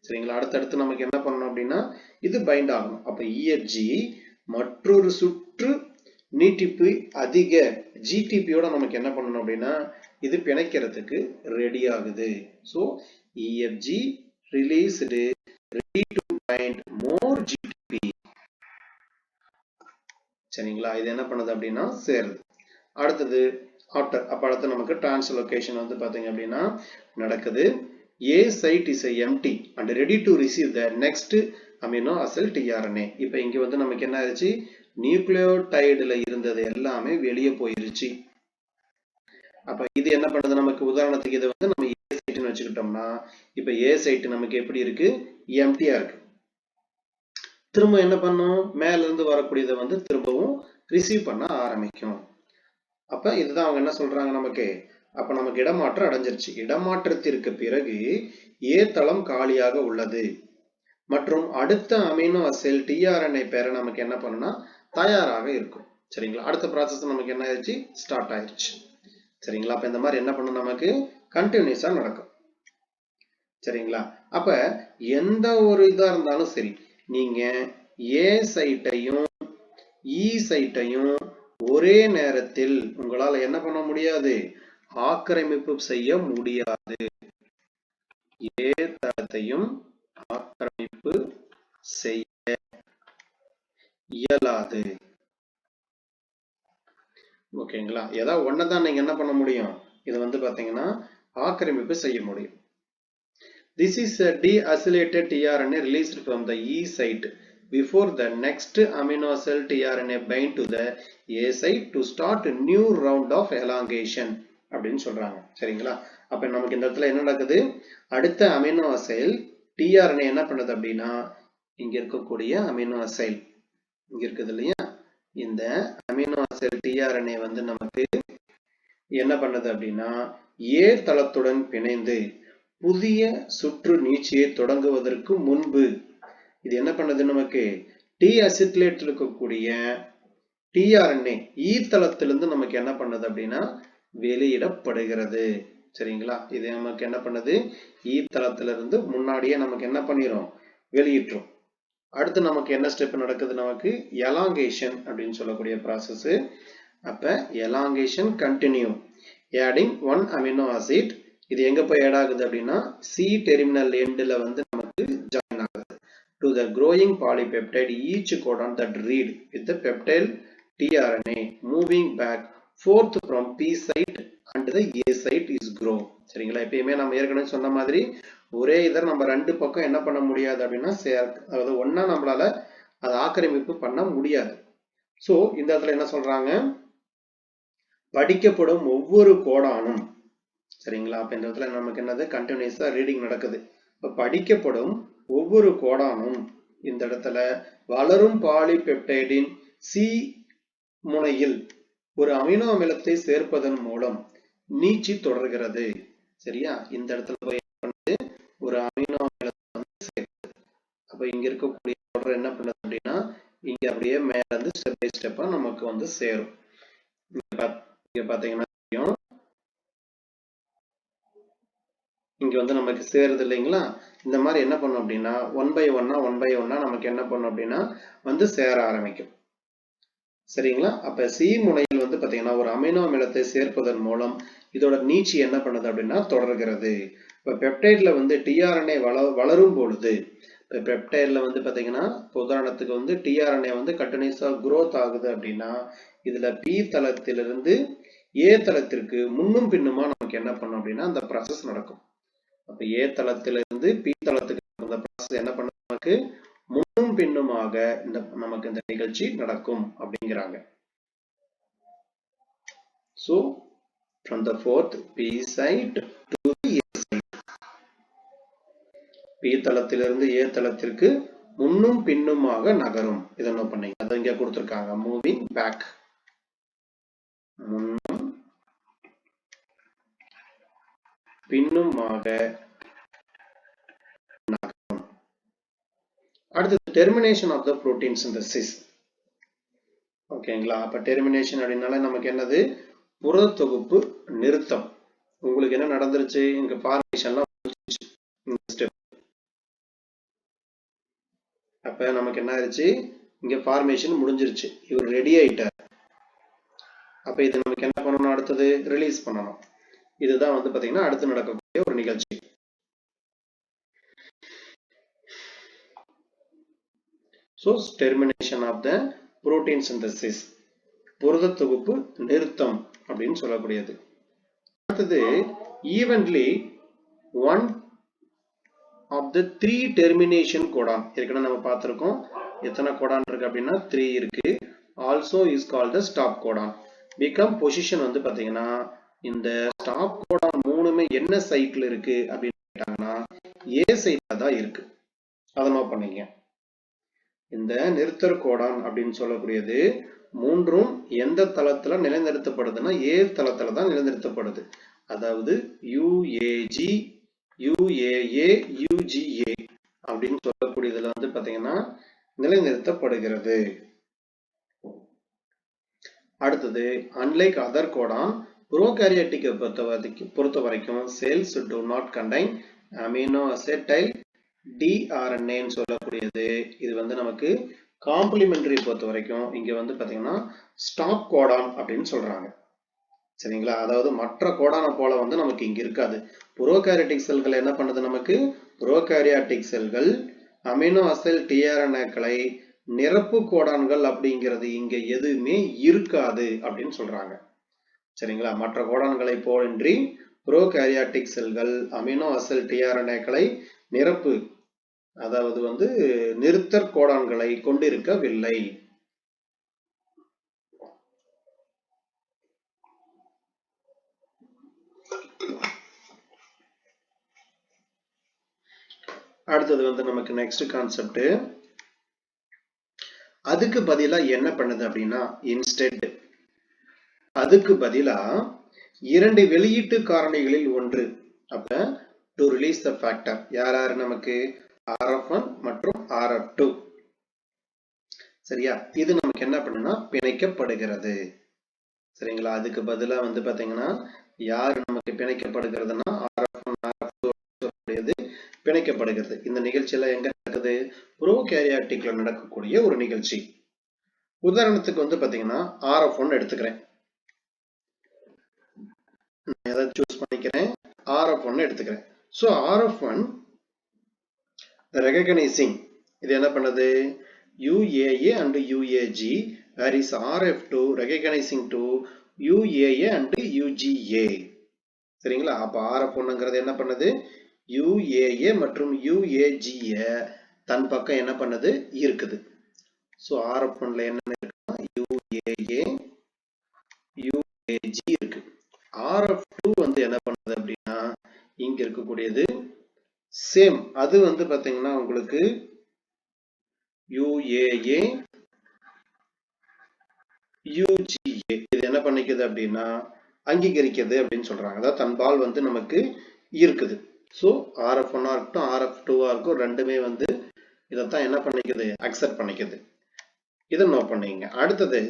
சரிங்களா? அடுத்தடுத்து நமக்கு என்ன பண்ணணும் அப்படின்னா இது பைண்ட் ஆகணும். அப்ப EFG மற்றொரு சுற்று நீட்டிப்பு அதிக GTP-யோட நமக்கு என்ன பண்ணணும் அப்படின்னா இது பிணைக்கிறதுக்கு ரெடி ஆகுது. So EFG released ready to bind more GTP. சரிங்களா? இது என்ன பண்ணுது அப்படின்னா சேருது. அடுத்தது ஆஃப்டர், அப்ப அடுத்து நமக்கு டிரான்ஸ்லோகேஷன் வந்து பாத்தீங்க அப்படின்னா நடக்குது. A site is empty and ready to receive the next amino acid tRNA. இப்ப இங்க வந்து நமக்கு என்ன ஆச்சு? நியூக்ளியோடைடுல இருந்தது எல்லாமே வெளியே போயிருச்சு. அப்ப இது என்ன பண்ணுது? நமக்கு உதாரணத்துக்கு இது வந்து நம்ம A சைட்னு வச்சுக்கிட்டோம்னா இப்ப A சைட் நமக்கு எப்படி இருக்கு? எம்டியா இருக்கு. திரும்ப என்ன பண்ணும்? மேல இருந்து வரக்கூடியதை வந்து திரும்பவும் ரிசீவ் பண்ண ஆரம்பிக்கும். அப்ப இதுதான் அவங்க என்ன சொல்றாங்க நமக்கு? அப்ப நமக்கு இடமாற்றம் அடைஞ்சிருச்சு. இடமாற்றத்திற்கு பிறகு A தளம் காலியாக உள்ளது மற்றும் அடுத்த அமினோ அசிட் tRNA பெற நமக்கு என்ன பண்ணுனா தயாராக இருக்கும். சரிங்களா? அடுத்த ப்ராசஸ் நமக்கு என்ன ஆயிடுச்சு? ஸ்டார்ட் ஆயிடுச்சு. சரிங்களா? அப்ப இந்த மாதிரி என்ன பண்ணும், நமக்கு கண்டினியூஸா நடக்கும். சரிங்களா? அப்ப எந்த ஒரு இதா இருந்தாலும் சரி, நீங்க ஏ சைட்டையும் இ சைட்டையும் ஒரே நேரத்தில் உங்களால என்ன பண்ண முடியாது, ஆக்கிரமிப்பு செய்ய முடியாது. ஏ தளத்தையும் ஆக்கிரமிப்பு செய்ய இயலாது. ஓகேங்களா? ஏதாவது ஒன்னதான் நீங்க என்ன பண்ண முடியும், இது வந்து பாத்தீங்கன்னா ஆக்கிரமிப்பு செய்ய முடியும். This is a deacylated tRNA released from the E site before the next amino cell tRNA bind to the A site to start a new round of elongation அப்படின்னு சொல்றாங்க. சரிங்களா? அப்ப நமக்கு இந்த இடத்துல என்ன நடக்குது, அடுத்த அமினோ அசைல் tRNA என்ன பண்ணுது அப்படின்னா, இங்க இருக்கக்கூடிய அமினோ அசைல் இங்க இருக்குது இல்லையா, இந்த அமினோ அசைல் tRNA வந்து நமக்கு என்ன பண்ணுது அப்படின்னா, ஏ தளத்துடன் பிணைந்து புதிய சுற்று நீட்சியை தொடங்குவதற்கு முன்பு இது என்ன பண்ணது, நமக்கு டி அசிட்லேட் இருக்கக்கூடிய tRNA ஈ தளத்திலிருந்து நமக்கு என்ன பண்ணுது அப்படின்னா வெளியிடப்படுகிறது. சரிங்களா? இது நமக்கு என்ன பண்ணுது, ஈ தளத்திலிருந்து முன்னாடியே நமக்கு என்ன பண்ணிரும், வெளியிட்டுரும். அடுத்து நமக்கு என்ன ஸ்டெப் நடக்குது, நமக்கு எலாங்கேஷன் அப்படின்னு சொல்லக்கூடிய ப்ராசஸ். அப்ப elongation continue adding one amino acid. இது எங்க போய் ஆட் ஆகுது அப்படின்னா சி டெர்மினல் எண்ட்ல வந்து நமக்கு ஜாயின் ஆகுது to the growing polypeptide each codon that read with the peptide tRNA moving back forth from P site and the A site is grow. சரிங்களா? எப்பயுமே நம்ம ஏற்கனவே சொன்ன மாதிரி ஒரே இதை நம்ம ரெண்டு பக்கம் என்ன பண்ண முடியாது அப்படின்னா அதாவது ஒன்னா நம்மளால அதை ஆக்கிரமிப்பு பண்ண முடியாது. சோ இந்த இடத்துல என்ன சொல்றாங்க, படிக்கப்படும் ஒவ்வொரு கோடானும், சரிங்களா? அப்ப இந்த இடத்துல நமக்கு என்னது, கண்டினியூஸா ரீடிங் நடக்குது. இப்ப படிக்கப்படும் ஒவ்வொரு கோடானும் இந்த இடத்துல வளரும் பாலிபெப்டைடின் சி முனையில் ஒரு அமினோ அமிலத்தை சேர்ப்பதன் மூலம் நீட்சி தொடர்கிறது. சரியா? இந்த இடத்துல போய் ஒரு அமினோ அமிலத்தை வந்து சேர்க்குது. அப்ப இங்க இருக்கக்கூடிய தொடர் என்ன பண்ணுது அப்படின்னா இங்க அப்படியே மேல இருந்து ஸ்டெப் பை ஸ்டெப்பா நமக்கு வந்து சேரும். இங்க பாத்தீங்கன்னா இங்க வந்து நமக்கு சேருது இல்லைங்களா? இந்த மாதிரி என்ன பண்ணும் அப்படின்னா ஒன் பை ஒன்னா நமக்கு என்ன பண்ணும் அப்படின்னா வந்து சேர ஆரம்பிக்கும். சரிங்களா? அப்ப சி முனையில் வந்து பாத்தீங்கன்னா ஒரு அமினோ அமிலத்தை சேர்ப்பதன் மூலம் இதோட நீட்சி என்ன பண்ணுது அப்படின்னா தொடர்கிறது. இப்ப பெப்டைட்ல வந்து tRNA வளரும் பொழுது, பெப்டைட்ல வந்து பாத்தீங்கன்னா உதாரணத்துக்கு வந்து tRNA வந்து கண்டினியூஸா growth ஆகுது அப்படின்னா இதுல பி தளத்திலிருந்து ஏ தளத்திற்கு முன்னும் பின்னுமா நமக்கு என்ன பண்ணும் அப்படின்னா அந்த ப்ராசஸ் நடக்கும். அப்ப ஏ தளத்திலிருந்து பி தளத்துக்கு அந்த ப்ராசஸ் என்ன பண்ண, நமக்கு முன்னும் பின்னுமாக நமக்கு இந்த நிகழ்ச்சி நடக்கும் அப்படிங்கிறாங்க. So from the fourth P site to the A site, P தளத்திலிருந்து ஏ தளத்திற்கு முன்னும் பின்னுமாக நகரும். இதை நோட் பண்ணீங்க, அதை இங்க கொடுத்திருக்காங்க, மூவிங் பேக், முன்னும் பின்னுமாக நகரும். அடுத்து termination of the protein synthesis. ஓகேங்களா? அப்ப டெர்மினேஷன் அப்படின்னால நமக்கு என்னது, புரத தொகுப்பு நிறுத்தம். உங்களுக்கு என்ன நடந்துருச்சு, இங்க ஃபார்மேஷன்லாம் முடிஞ்சிருச்சு இந்த ஸ்டெப். அப்ப நமக்கு என்ன ஆயிடுச்சு, இங்க ஃபார்மேஷன் முடிஞ்சிருச்சு, இவர் ரெடி ஆயிட்டார். அப்ப இது நமக்கு என்ன பண்ணணும், அடுத்தது ரிலீஸ் பண்ணணும். இதுதான் வந்து பாத்தீங்கன்னா அடுத்து நடக்கக்கூடிய ஒரு நிகழ்ச்சி. So termination of the protein synthesis, புரத தொகுப்பு நிறுத்தம் அப்படின்னு சொல்லக்கூடியது. அடுத்தது evenly one of the three termination codon. ஏற்கனவே நம்ம பார்த்திருக்கோம் எத்தனை கோடான் இருக்கு அப்படின்னா 3 இருக்கு. Also is called the stop codon. become position வந்து பாத்தீங்கன்னா இந்த ஸ்டாப் கோடான் மூணுமே என்ன சைட்ல இருக்கு அப்படின்னு கேட்டாங்கன்னா ஏ சைட்ல தான் இருக்கு. அதை நோட் பண்ணீங்க. இந்த நிறுத்தர் கோடான் அப்படின்னு சொல்லக்கூடியது மூன்றும் எந்த தளத்துல நிலைநிறுத்தப்படுதுன்னா ஏ தளத்துல தான் நிலைநிறுத்தப்படுது. அதாவது UAG, UAA, UGA அப்படின்னு சொல்லக்கூடியதுல வந்து பாத்தீங்கன்னா நிலைநிறுத்தப்படுகிறது. அடுத்தது unlike other codon, ப்ரோகாரியோட்டிக்கை பொறுத்த வரைக்கும் cells do not contain amino acetyl tRNA ன்னு சொல்லக்கூடியது. இது வந்து நமக்கு காம்ப்ளிமெண்டரி பொறுத்த வரைக்கும் இங்க வந்து பாத்தீங்கன்னா ஸ்டாப் கோடான் அப்படின்னு சொல்றாங்க. சரிங்களா? அதாவது மற்ற கோடான போல வந்து நமக்கு இங்க இருக்காது. ப்ரோகாரியோட்டிக் செல்கள் என்ன பண்ணுது நமக்கு? ப்ரோகாரியோட்டிக் செல்கள் அமினோ அசைல் டிஆர்என்ஏக்களை நிரப்பு கோடான்கள் அப்படிங்கிறது இங்க எதுவுமே இருக்காது அப்படின்னு சொல்றாங்க. சரிங்களா? மற்ற கோடான்களை போலின்றி ப்ரோகாரியோட்டிக் செல்கள் அமினோ அசைல் டிஆர்என்ஏக்களை நிரப்பு அதாவது வந்து நிறுத்தற் கோடான்களை கொண்டிருக்கவில்லை. அடுத்தது வந்து நமக்கு நெக்ஸ்ட் கான்செப்ட். அதுக்கு பதிலா என்ன பண்ணுது அப்படின்னா இன்ஸ்டெட் அதுக்கு பதிலா 2 வெளியீட்டு காரணிகளில் ஒன்று. அப்ப டு ரிலீஸ் த ஃபேக்டர் யார் யார் நமக்கு RF1 மற்றும் RF2. சரியா? இது நமக்கு என்ன பண்ணுனா பிணைக்கப்படுகிறது. சரிங்களா? அதுக்கு பதிலா வந்து பாத்தீங்கன்னா யார் நமக்கு பிணைக்கப்படுகிறதுனா RF1 RF2 பிணைக்கப்படுகிறது. இந்த நிகழ்ச்சி எல்லாம் எங்க நடக்குது? ப்ரோகாரியோட்டிக்ல நடக்கக்கூடிய ஒரு நிகழ்ச்சி. உதாரணத்துக்கு வந்து பாத்தீங்கன்னா RF1 எடுத்துக்கிறேன். நான் எதை சூஸ் பண்ணிக்கிறேன்? RF1 எடுத்துக்கிறேன். சோ RF1 recognizing இது என்ன பண்ணுது? UAA and UAG whereas RF2 recognizing to UAA and UGA. சரிங்களா? அப்ப RF1ங்கிறது என்ன பண்ணுது? UAA மற்றும் UAG தன் பக்கம் என்ன பண்ணுது? இருக்குது. சோ RF1ல என்ன இருக்குன்னா UAA UAG இருக்கு. RF2 வந்து என்ன பண்ணுது அப்படின்னா இங்க இருக்கக்கூடியது சேம். அது வந்து பாத்தீங்கன்னா உங்களுக்கு UAA UGA இது என்ன பண்ணிக்குது அப்படின்னா அங்கீகரிக்கிறது அப்படின்னு சொல்றாங்க. அதாவது தன்பால் வந்து நமக்கு இருக்குது. சோ RF1 இருக்கட்டும் RF2 இருக்கும் ரெண்டுமே வந்து இதைத்தான் என்ன பண்ணிக்குது? அக்செப்ட் பண்ணிக்குது. இதை நோட் பண்ணிங்க. அடுத்தது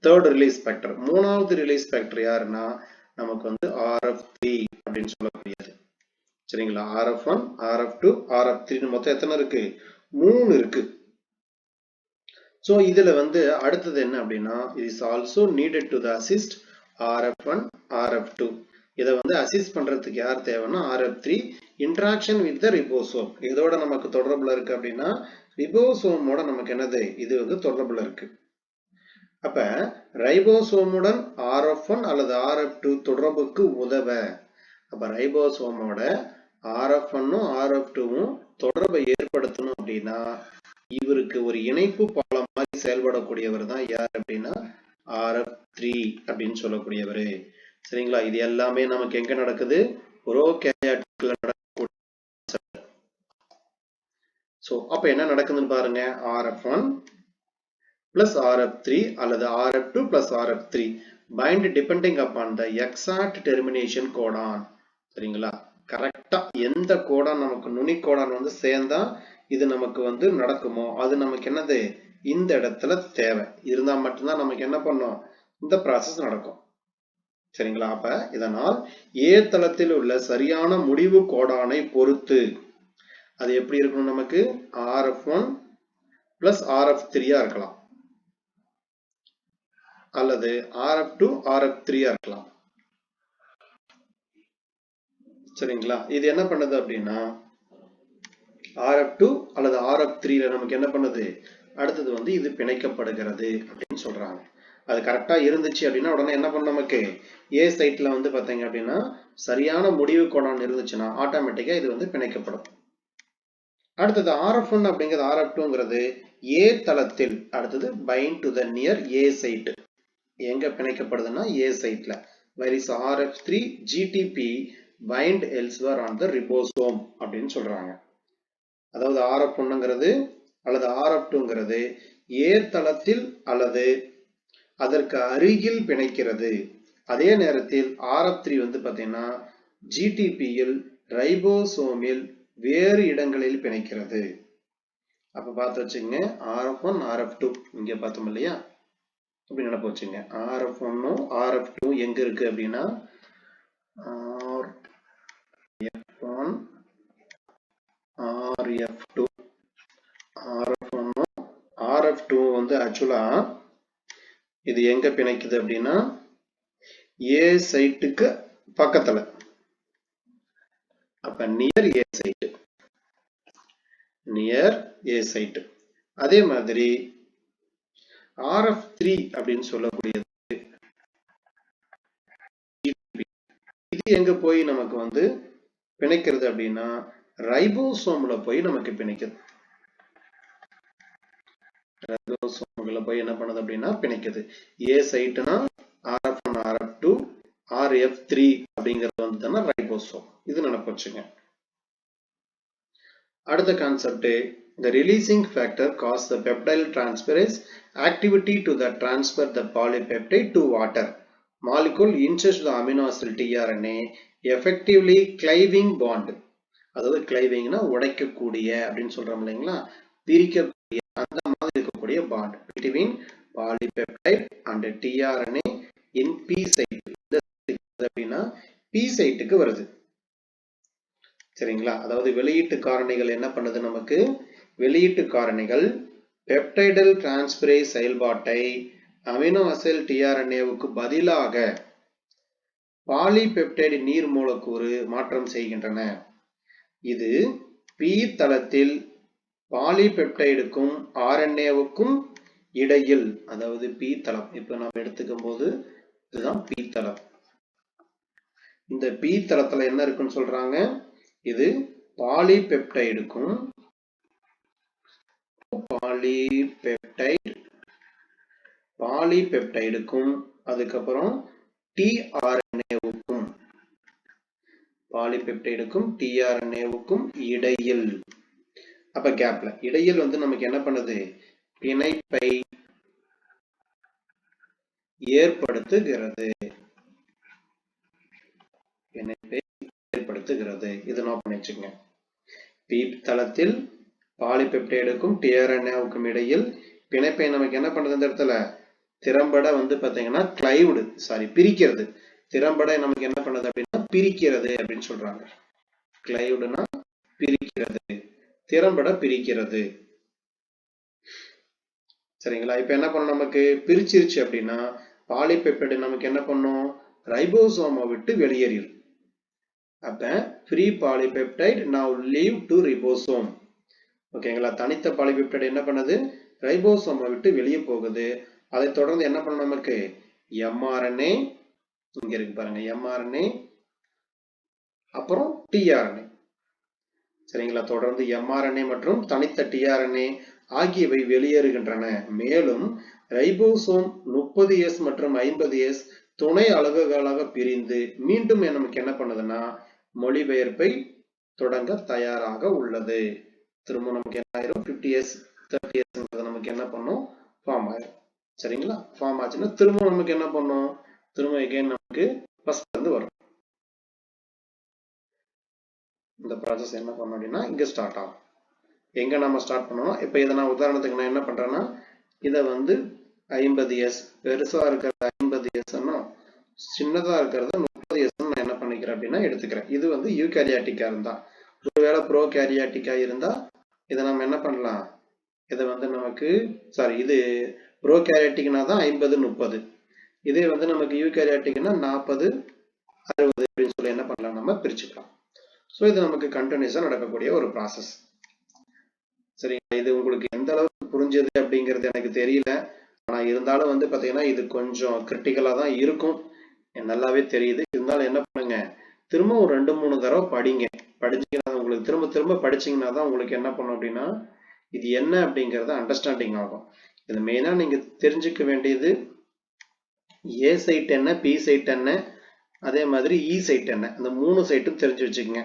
தேர்ட் ரிலீஸ் ஃபேக்டர். மூணாவது ரிலீஸ் ஃபேக்டர் யாருன்னா நமக்கு வந்து RF3 அப்படின்னு சொல்லக்கூடியது. சரிங்களா? RF1 RF2 RF3 மொத்தம் எத்தனை இருக்கு? 3 இருக்கு. சோ இதுல வந்து அடுத்தது என்ன அப்படின்னா it is also needed to the assist RF1 RF2. இதை வந்து அசிஸ்ட் பண்றதுக்கு யார் தேவைன்னா RF3 interaction with the ribosome. இதோட நமக்கு தொடர்புல இருக்கு அப்படின்னா ரிபோசோமோட நமக்கு என்னது? இது வந்து தொடர்புல இருக்கு. அப்ப ரைபோசோமுடன் RF1 அல்லது RF2 தொடர்புக்கு உதவ. அப்ப ரைபோசோமோட RF1ம் RF2ம் தொடர்பை ஏற்படுத்தணும் அப்படின்னா இவருக்கு ஒரு இணைப்பு பாலம் மாதிரி செயல்படக்கூடியவர் தான் யார் அப்படின்னா RF3 அப்படின்னு சொல்லக்கூடியவர். சரிங்களா? இது எல்லாமே நமக்கு எங்க நடக்குது? ப்ரோகாரியோட்டிக்ல நடக்கக்கூடிய. சோ அப்ப என்ன நடக்குதுன்னு பாருங்க. RF1 plus RF3 அல்லது RF2 plus RF3 bind depending upon the exact termination codon. சரிங்களா? கரெக்டா எந்த கோடான் நமக்கு நுனி கோடான் வந்து சேர்ந்தா இது நமக்கு வந்து நடக்குமோ அது நமக்கு என்னது? இந்த இடத்துல தேவை இருந்தா மட்டும்தான் நமக்கு என்ன பண்ணும்? இந்த ப்ராசஸ் நடக்கும். சரிங்களா? அப்ப இதனால் A தளத்தில் உள்ள சரியான முடிவு கோடானை பொறுத்து அது எப்படி இருக்கணும்? நமக்கு RF1 plus RF3 இருக்கலாம் அல்லது RF2 RF3 இருக்கலாம். சரிங்களா? இது என்ன பண்ணுது அப்படின்னா RF2 அல்லது RF3ல நமக்கு என்ன பண்ணுது? அடுத்தது வந்து இது பிணைக்கப்படுகிறது அப்படின்னு சொல்றாங்க. அது கரெக்டா இருந்துச்சு அப்படின்னா உடனே என்ன பண்ண நமக்கு A சைட்ல வந்து பாத்தீங்க அப்படின்னா சரியான முடிவு கோடான் இருந்துச்சுன்னா ஆட்டோமேட்டிக்கா இது வந்து பிணைக்கப்படும். அடுத்தது RF1 அப்படிங்கிறது RF2ங்கிறது A தளத்தில் அடுத்தது bind to the near A site. எங்க பிணைக்கப்படுதுன்னா A சைட்ல. whereas RF3 GTP bind elsewhere on the ribosome அப்படின்னு சொல்றாங்க. அதாவது RF1ங்கிறது அல்லது RF2ங்கிறது A தளத்தில் அல்லது அதற்கு அருகில் பிணைக்கிறது. அதே நேரத்தில் RF3 வந்து பாத்தீங்கன்னா GTPயில் ரைபோசோமில் வேறு இடங்களில் பிணைக்கிறது. அப்ப பார்த்து வச்சுங்க RF1 RF2 இங்க பார்த்தோம் இல்லையா? அப்படின்னு நினைப்பு வச்சுங்க. RF1 RF2 எங்க இருக்கு அப்படின்னா RF1 RF2 RF1 RF2 வந்து ஆக்சுவலா இது எங்க பிணைக்குது அப்படின்னா A சைட்டுக்கு பக்கத்துல. அப்ப near A site, near A site. அதே மாதிரி RF3 அப்படின்னு சொல்லக்கூடியது இது எங்க போய் நமக்கு வந்து பிணைக்கிறது அப்படின்னா ரைபோசோம்ல போய் நமக்கு பிணைக்குது. ரைபோசோம்ல போய் என்ன பண்ணுது அப்படின்னா பிணைக்குது. A சைட்னா RF1 RF2 RF3 அப்படிங்கிறது வந்து ரைபோசோம். இது நினைப்பு வச்சுங்க. அடுத்த concept, the releasing factor cause the peptide transferase activity to the transfer the polypeptide to water molecule inserts the amino acid tRNA effectively cleaving bond. அதாவது கிளைவிங்னா உடைக்கக்கூடிய அப்படின்னு சொல்றோம் இல்லைங்களா, பிரிக்கக்கூடிய அந்த மாதிரி இருக்கக்கூடிய bond between polypeptide and tRNA in P site. அப்படின்னா P சைட்டுக்கு வருது. சரிங்களா? அதாவது வெளியீட்டு காரணிகள் என்ன பண்ணுது, நமக்கு வெளியீட்டு காரணிகள் பெப்டைடல் டிரான்ஸ்பரேஸ் செயல்பாட்டை அமினோ அசிட் tRNAவுக்கு பதிலாக பாலிபெப்டைடு நீர் மூலக்கூறு மாற்றம் செய்கின்றன. இது P தளத்தில் பாலிபெப்டைடுக்கும் RNAவுக்கும் இடையில், அதாவது P தளம் இப்ப நாம் எடுத்துக்கும் போது இதுதான் P தளம். இந்த P தளத்துல என்ன இருக்குன்னு சொல்றாங்க, இது பாலிபெப்டைடுக்கும் பாலிபெப்டைடுக்கும் அதுக்கப்புறம் tRNAவுக்கும் பாலிபெப்டைடுக்கும் tRNAவுக்கும் இடையில், அப்ப கேப்ல இடையில் வந்து நமக்கு என்ன பண்ணுது, பிணைப்பை ஏற்படுத்துகிறது. பிணைப்பை ஏற்படுத்துகிறது. இது நோட் பண்ணி வச்சுக்கோங்க. P தளத்தில் பாலிபெப்டைடுக்கும் tRNAவுக்கும் இடையில் பிணைப்பை நமக்கு என்ன பண்ணுது, இந்த இடத்துல திறம்பட வந்து பாத்தீங்கன்னா கிளைவ்டு பிரிக்கிறது. திறம்பட நமக்கு என்ன பண்ணுது அப்படின்னா பிரிக்கிறது அப்படின்னு சொல்றாங்க. கிளைவ்டுனா பிரிக்கிறது, திறம்பட பிரிக்கிறது. சரிங்களா? இப்ப என்ன பண்ணும், நமக்கு பிரிச்சிருச்சு அப்படின்னா பாலிபெப்டைடு நமக்கு என்ன பண்ணும், ரைபோசோமை விட்டு வெளியேறிடும். அப்ப free polypeptide now leave to ribosome. ஓகேங்களா? தனித்த பாலிபெப்டைடு என்ன பண்ணுது, ரைபோசோமை விட்டு வெளியே போகுது. அதை தொடர்ந்து என்ன பண்ணும், நமக்கு mRNA இங்க இருக்கு பாருங்க, mRNA அப்புறம் tRNA. சரிங்களா? தொடர்ந்து mRNA மற்றும் தனித்த tRNA ஆகியவை வெளியேறுகின்றன. மேலும் ரைபோசோம் 30S மற்றும் 50S துணை அலகுகளாக பிரிந்து மீண்டும் நமக்கு என்ன பண்ணுதுன்னா மொழிபெயர்ப்பை தொடங்க தயாராக உள்ளது. திரும்ப நமக்கு என்ன ஆயிரும், 50S 30S நமக்கு என்ன பண்ணும், ஃபார்ம் ஆயிரும். சரிங்களா? ஃபார்ம் ஆச்சுன்னா திரும்ப நமக்கு என்ன பண்ணும், திரும்ப எகைன் நமக்கு ஃபர்ஸ்ட் வந்து வரும். இந்த ப்ராசஸ் என்ன பண்ணணும் அப்படின்னா இங்க ஸ்டார்ட் ஆகும். எங்க நம்ம ஸ்டார்ட் பண்ணணும், இப்ப இதை நான் உதாரணத்துக்கு நான் என்ன பண்றேன்னா இதை வந்து 50S பெருசா இருக்கிறது 50S சின்னதா இருக்கிறது 30S நான் என்ன பண்ணிக்கிறேன் அப்படின்னா எடுத்துக்கிறேன். இது வந்து யூகேரியாட்டிக்கா இருந்தா, ஒருவேளை ப்ரோ கேரியாட்டிக்கா இருந்தா இதை நம்ம என்ன பண்ணலாம், இதை வந்து நமக்கு இது ப்ரோ கேரியாட்டிக்னா தான் 50 30, இதே வந்து நமக்கு யூகேரியாட்டிக்னா 40 60 அப்படின்னு சொல்லி என்ன பண்ணலாம், நம்ம பிரிச்சுக்கலாம். ஸோ இது நமக்கு கண்டினியூஸா நடக்கக்கூடிய ஒரு ப்ராசஸ். சரிங்களா? இது உங்களுக்கு எந்த அளவுக்கு புரிஞ்சது அப்படிங்கிறது எனக்கு தெரியல. ஆனா இருந்தாலும் வந்து பாத்தீங்கன்னா இது கொஞ்சம் கிரிட்டிக்கலா தான் இருக்கும், நல்லாவே தெரியுது. இருந்தாலும் என்ன பண்ணுங்க, திரும்ப ஒரு 2-3 தடவை படிங்க. படிச்சீங்கன்னா உங்களுக்கு திரும்ப திரும்ப படிச்சீங்கன்னா தான் உங்களுக்கு என்ன பண்ணும் அப்படின்னா இது என்ன அப்படிங்கறது அண்டர்ஸ்டாண்டிங் ஆகும். இது மெயினா நீங்க தெரிஞ்சுக்க வேண்டியது ஏ சைட் என்ன, பி சைட் என்ன, அதே மாதிரி இ சைட் என்ன, இந்த 3 சைட்டும் தெரிஞ்சு வச்சுக்கோங்க.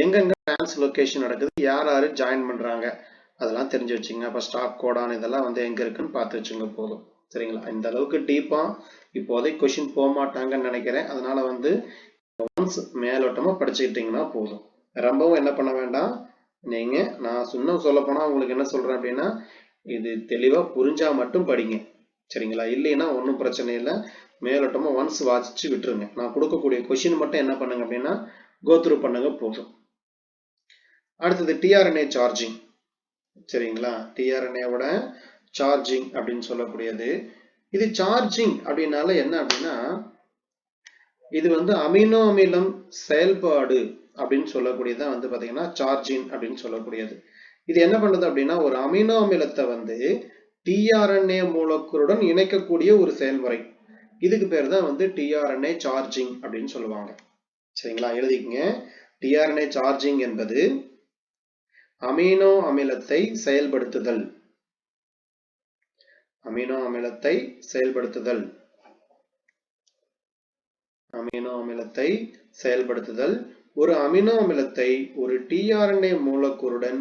எங்கெங்க டிரான்ஸ்லோகேஷன் நடக்குது, யார் யாரு ஜாயின் பண்றாங்க அதெல்லாம் தெரிஞ்சு வச்சுங்க. அப்ப ஸ்டாப் கோடான் இதெல்லாம் வந்து எங்க இருக்குன்னு பார்த்து வச்சுங்க போதும். சரிங்களா? இந்த அளவுக்கு டீப்பா இப்போதைக்கு கொஸ்டின் போக மாட்டாங்கன்னு நினைக்கிறேன். அதனால வந்து ஒன்ஸ் மேலோட்டமா படிச்சுக்கிட்டீங்கன்னா போதும். ரொம்பவும் என்ன பண்ண வேண்டாம். நீங்க நான் இன்னும் சொல்ல போனா உங்களுக்கு என்ன சொல்றேன் அப்படின்னா இது தெளிவா புரிஞ்சா மட்டும் படிங்க. சரிங்களா? இல்லைன்னா ஒன்றும் பிரச்சனை இல்லை, மேலோட்டமா ஒன்ஸ் வாசிச்சு விட்டுருங்க. நான் கொடுக்கக்கூடிய கொஸ்டின் மட்டும் என்ன பண்ணுங்க அப்படின்னா கோத்ரூ பண்ணுங்க போதும். அடுத்தது டிஆர்என்ஏ சார்ஜிங். சரிங்களா? டிஆர்என்ஏவோட சார்ஜிங் அப்படின்னு சொல்லக்கூடியது. இது சார்ஜிங் அப்படின்னால என்ன அப்படின்னா இது வந்து அமினோ அமிலம் செயல்பாடு அப்படின்னு சொல்லக்கூடியதான் வந்து பாத்தீங்கன்னா சார்ஜிங் அப்படின்னு சொல்லக்கூடியது. இது என்ன பண்ணுது அப்படின்னா ஒரு அமினோ அமிலத்தை வந்து டிஆர்என்ஏ மூலக்கூறுடன் இணைக்கக்கூடிய ஒரு செயல்முறை. இதுக்கு பேர் தான் வந்து டிஆர்என்ஏ சார்ஜிங் அப்படின்னு சொல்லுவாங்க. சரிங்களா? எழுதிக்கங்க. டிஆர்என்ஏ சார்ஜிங் என்பது அமினோ அமிலத்தை செயல்படுத்துதல். அமினோ அமிலத்தை செயல்படுத்துதல். அமினோ அமிலத்தை செயல்படுத்துதல் ஒரு அமினோ அமிலத்தை ஒரு டிஆர்என்ஏ மூலக்கூறுடன்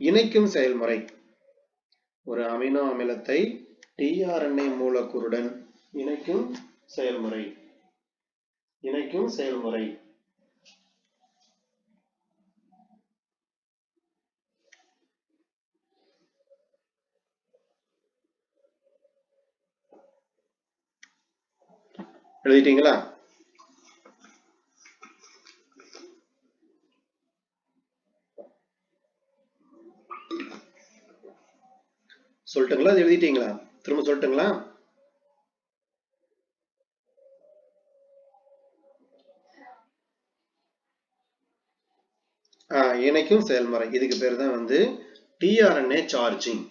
இணைக்கும் செயல்முறை. ஒரு அமினோ அமிலத்தை டிஆர்என்ஏ மூலக்கூறுடன் இணைக்கும் செயல்முறை. இணைக்கும் செயல்முறை. எழுதிட்டீங்களா? சொல்லட்டுங்களா? எழுதிட்டீங்களா? திரும்ப சொல்லட்டுங்களா? இணைக்கும் செயல்முறை. இதுக்கு பேர் தான் வந்து டிஆர்என்ஏ சார்ஜிங்.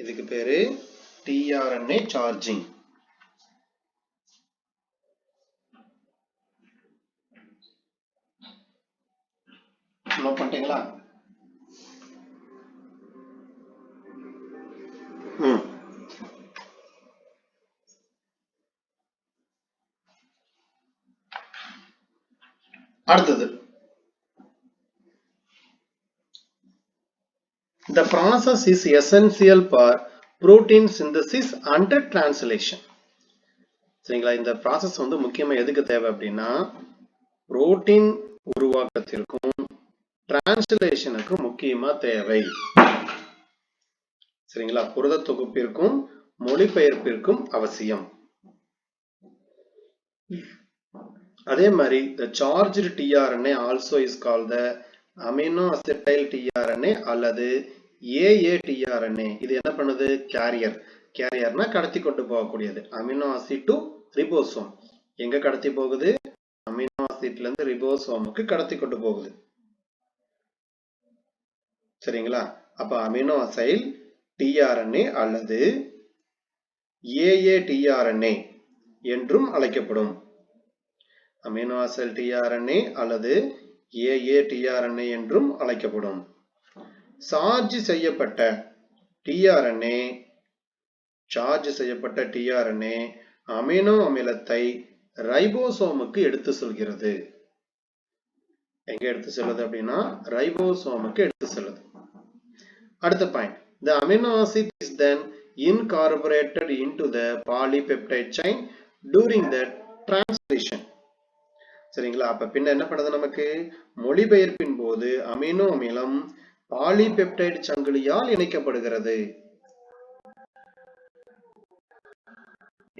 இதுக்கு பேரு டிஆர்என்ஏ சார்ஜிங். நோட் பண்ணிட்டீங்களா? அடுத்தது the process is essential for protein synthesis and translation. சரிங்களா? இந்த ப்ராசஸ் வந்து முக்கியமா எதுக்கு தேவை அப்படின்னா புரோட்டீன் உருவாக்கத்திற்கும் டிரான்ஸ்லேஷனுக்கும் முக்கியமா தேவை. சரிங்களா? புரத தொகுப்பிற்கும் மொழிபெயர்ப்பிற்கும் அவசியம். அதே மாதிரி the charged tRNA also is called the amino acetyl tRNA அல்லது AAtRNA. இது என்ன பண்ணுது? கேரியர். கேரியர்னா கடத்தி கொண்டு போகக்கூடியது. Amino acid to ribosome. எங்க கடத்தி போகுது? அமினோ ஆசிட்ல இருந்து ரிபோசோமுக்கு கடத்தி கொண்டு போகுது. சரிங்களா? அப்ப அமினோ அசைல் tRNA அல்லது AAtRNA என்றும் அழைக்கப்படும். அமினோ அசைல் tRNA அல்லது AAtRNA என்றும் அழைக்கப்படும். சார்ஜ் செய்யப்பட்ட tRNA அமினோ அமிலத்தை ரைபோசோமுக்கு எடுத்து செல்கிறது. எங்க எடுத்து செல்லுது அப்படின்னா ரைபோசோமுக்கு எடுத்து செல்லுது. அடுத்த point, the amino acid is then incorporated into the polypeptide chain during the translation. சரிங்களா? அப்ப பின்ன என்ன பண்ணுது? நமக்கு மொழிபெயர்ப்பின் போது அமினோ அமிலம் பாலிபெப்டைடு சங்கிலியால் இணைக்கப்படுகிறது.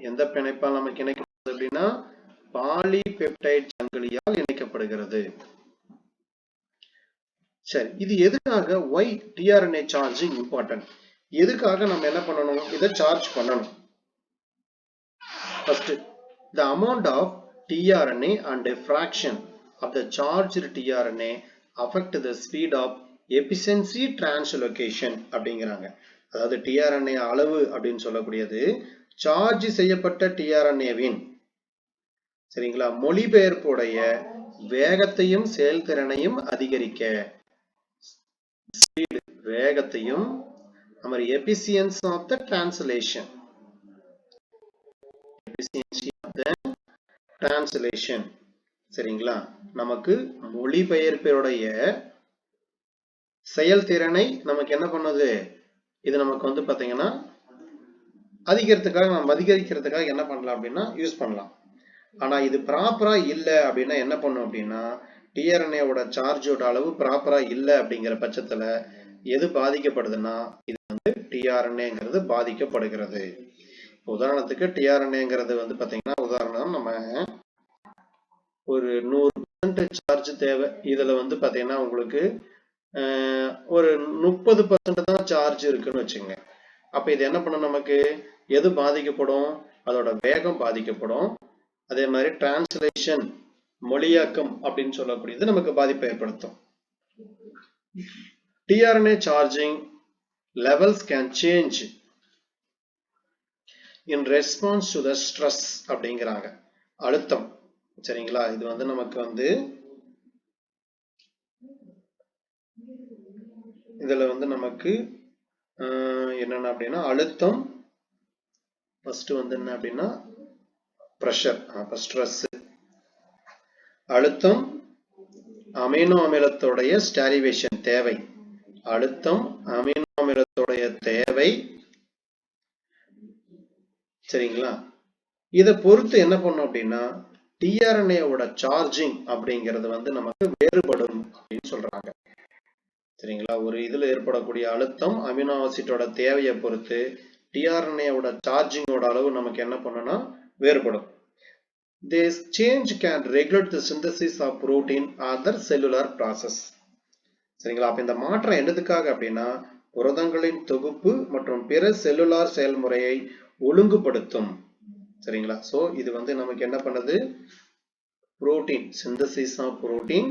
எந்த பிணைப்பால் நமக்கு இணைக்கப்படுது அப்படின்னா பாலிபெப்டைடு சங்கிலியால் இணைக்கப்படுகிறது. சரி, இது எதுக்காக why tRNA charging important? எதுக்காக நம்ம என்ன பண்ணணும்? இதை சார்ஜ் பண்ணணும். First, the amount of tRNA and a fraction of the charged tRNA affect the speed of efficiency translocation அப்படிங்கிறாங்க. அதாவது tRNA அளவு அப்படின்னு சொல்லக்கூடியது சார்ஜ் செய்யப்பட்ட tRNAவின் சரிங்களா மொழிபெயர்ப்புடைய வேகத்தையும் செயல்திறனையும் அதிகரிக்க. ஸ்பீடு வேகத்தையும் efficiency of the translation. efficiency of the translation. சரிங்களா? நமக்கு மொழிபெயர்ப்புடைய செயல்திறனை நமக்கு என்ன பண்ணுது? இது நமக்கு வந்து பாத்தீங்கன்னா அதிகரிக்கிறதுக்காக என்ன பண்ணலாம் அப்படின்னா யூஸ் பண்ணலாம். ஆனா இது ப்ராப்பரா இல்ல அப்படின்னா என்ன பண்ணும் அப்படின்னா tRNAவோட சார்ஜோட அளவு ப்ராப்பரா இல்ல அப்படிங்கிற பட்சத்துல எது பாதிக்கப்படுதுன்னா இது வந்து tRNAங்கிறது பாதிக்கப்படுகிறது. உதாரணத்துக்கு tRNAங்கிறது வந்து பாத்தீங்கன்னா உதாரணம் நம்ம ஒரு 100% சார்ஜ் தேவை. இதுல வந்து பாத்தீங்கன்னா உங்களுக்கு ஒரு 30% தான் சார்ஜ் இருக்குன்னு வச்சுங்க. அப்ப இது என்ன பண்ணும், நமக்கு எது பாதிக்கப்படும், அதோட வேகம் பாதிக்கப்படும். அதே மாதிரி டிரான்ஸ்லேஷன் மொழியாக்கம் அப்படின்னு சொல்லக்கூடியது நமக்கு பாதிப்பை ஏற்படுத்தும். tRNA charging levels can change in response to the stress அப்படிங்கிறாங்க. அழுத்தம், சரிங்களா? இது வந்து நமக்கு வந்து இதுல வந்து நமக்கு என்னன்னா அப்படின்னா அழுத்தம், ஃபர்ஸ்ட் வந்து என்ன அப்படின்னா பிரஷர், ஸ்ட்ரெஸ், அழுத்தம், அமினோ அமிலத்துடைய ஸ்டெரிவேஷன் தேவை, அழுத்தம், அமினோ அமிலத்துடைய தேவை, சரிங்களா? இதை பொறுத்து என்ன பண்ணும் அப்படின்னா tRNAவோட சார்ஜிங் அப்படிங்கிறது வந்து நமக்கு வேறுபடும் அப்படின்னு சொல்றாங்க, சரிங்களா? ஒரு இதுல ஏற்படக்கூடிய அழுத்தம், அமினோ ஆசிட்டோட தேவையை பொறுத்து tRNAவோட சார்ஜிங்கோட அளவு நமக்கு என்ன பண்ணுனா வேறுபடும். This change can regulate the synthesis of protein or other cellular process. சரிங்களா? அப்ப இந்த மாற்றம் என்னதுக்காக அப்படின்னா புரதங்களின் தொகுப்பு மற்றும் பிற செல்லுலார் செயல்முறையை ஒழுங்குபடுத்தும், சரிங்களா? சோ இது வந்து நமக்கு என்ன பண்ணுது, புரோட்டீன் சிந்தசிஸ் ஆஃப் புரோட்டீன்,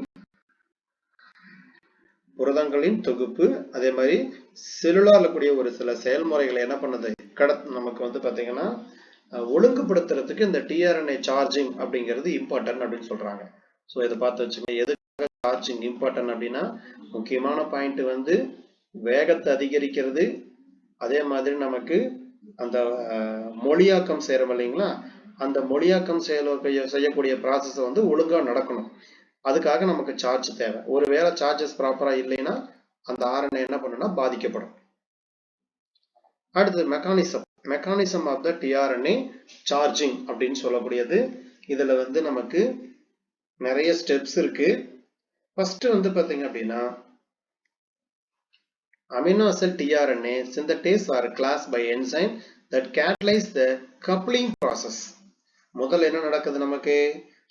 புரதங்களின் தொகுப்பு, அதே மாதிரி செல்லுலார்ல கூடிய ஒரு சில செயல்முறைகளை என்ன பண்ணுது நமக்கு வந்து பாத்தீங்கன்னா ஒழுங்குபடுத்துறதுக்கு இந்த tRNA சார்ஜிங் அப்படிங்கிறது இம்பார்ட்டன்ட் அப்படின்னு சொல்றாங்க. ஸோ இதை பார்த்து வச்சுங்க. எதுக்காக சார்ஜிங் இம்பார்ட்டன்ட் அப்படின்னா முக்கியமான பாயிண்ட் வந்து வேகத்தை அதிகரிக்கிறது, அதே மாதிரி நமக்கு அந்த மொழியாக்கம் செய்யறோம் இல்லைங்களா, அந்த மொழியாக்கம் செய்யக்கூடிய ப்ராசஸ் வந்து ஒழுங்கா நடக்கணும். அதுக்காக நமக்கு சார்ஜ் தேவை. ஒருவேளை சார்ஜஸ் ப்ராப்பரா இல்லைன்னா அந்த RNA என்ன பண்ணுன்னா பாதிக்கப்படும். அடுத்து mechanism of the tRNA charging அப்படின்னு சொல்லக்கூடியது. இதுல வந்து நமக்கு நிறைய ஸ்டெப்ஸ் இருக்கு. ஃபர்ஸ்ட் வந்து பாத்தீங்க அப்படின்னா amino acid tRNA synthetase are classed by enzyme that catalyze the coupling process. முதல்ல என்ன நடக்குது, நமக்கு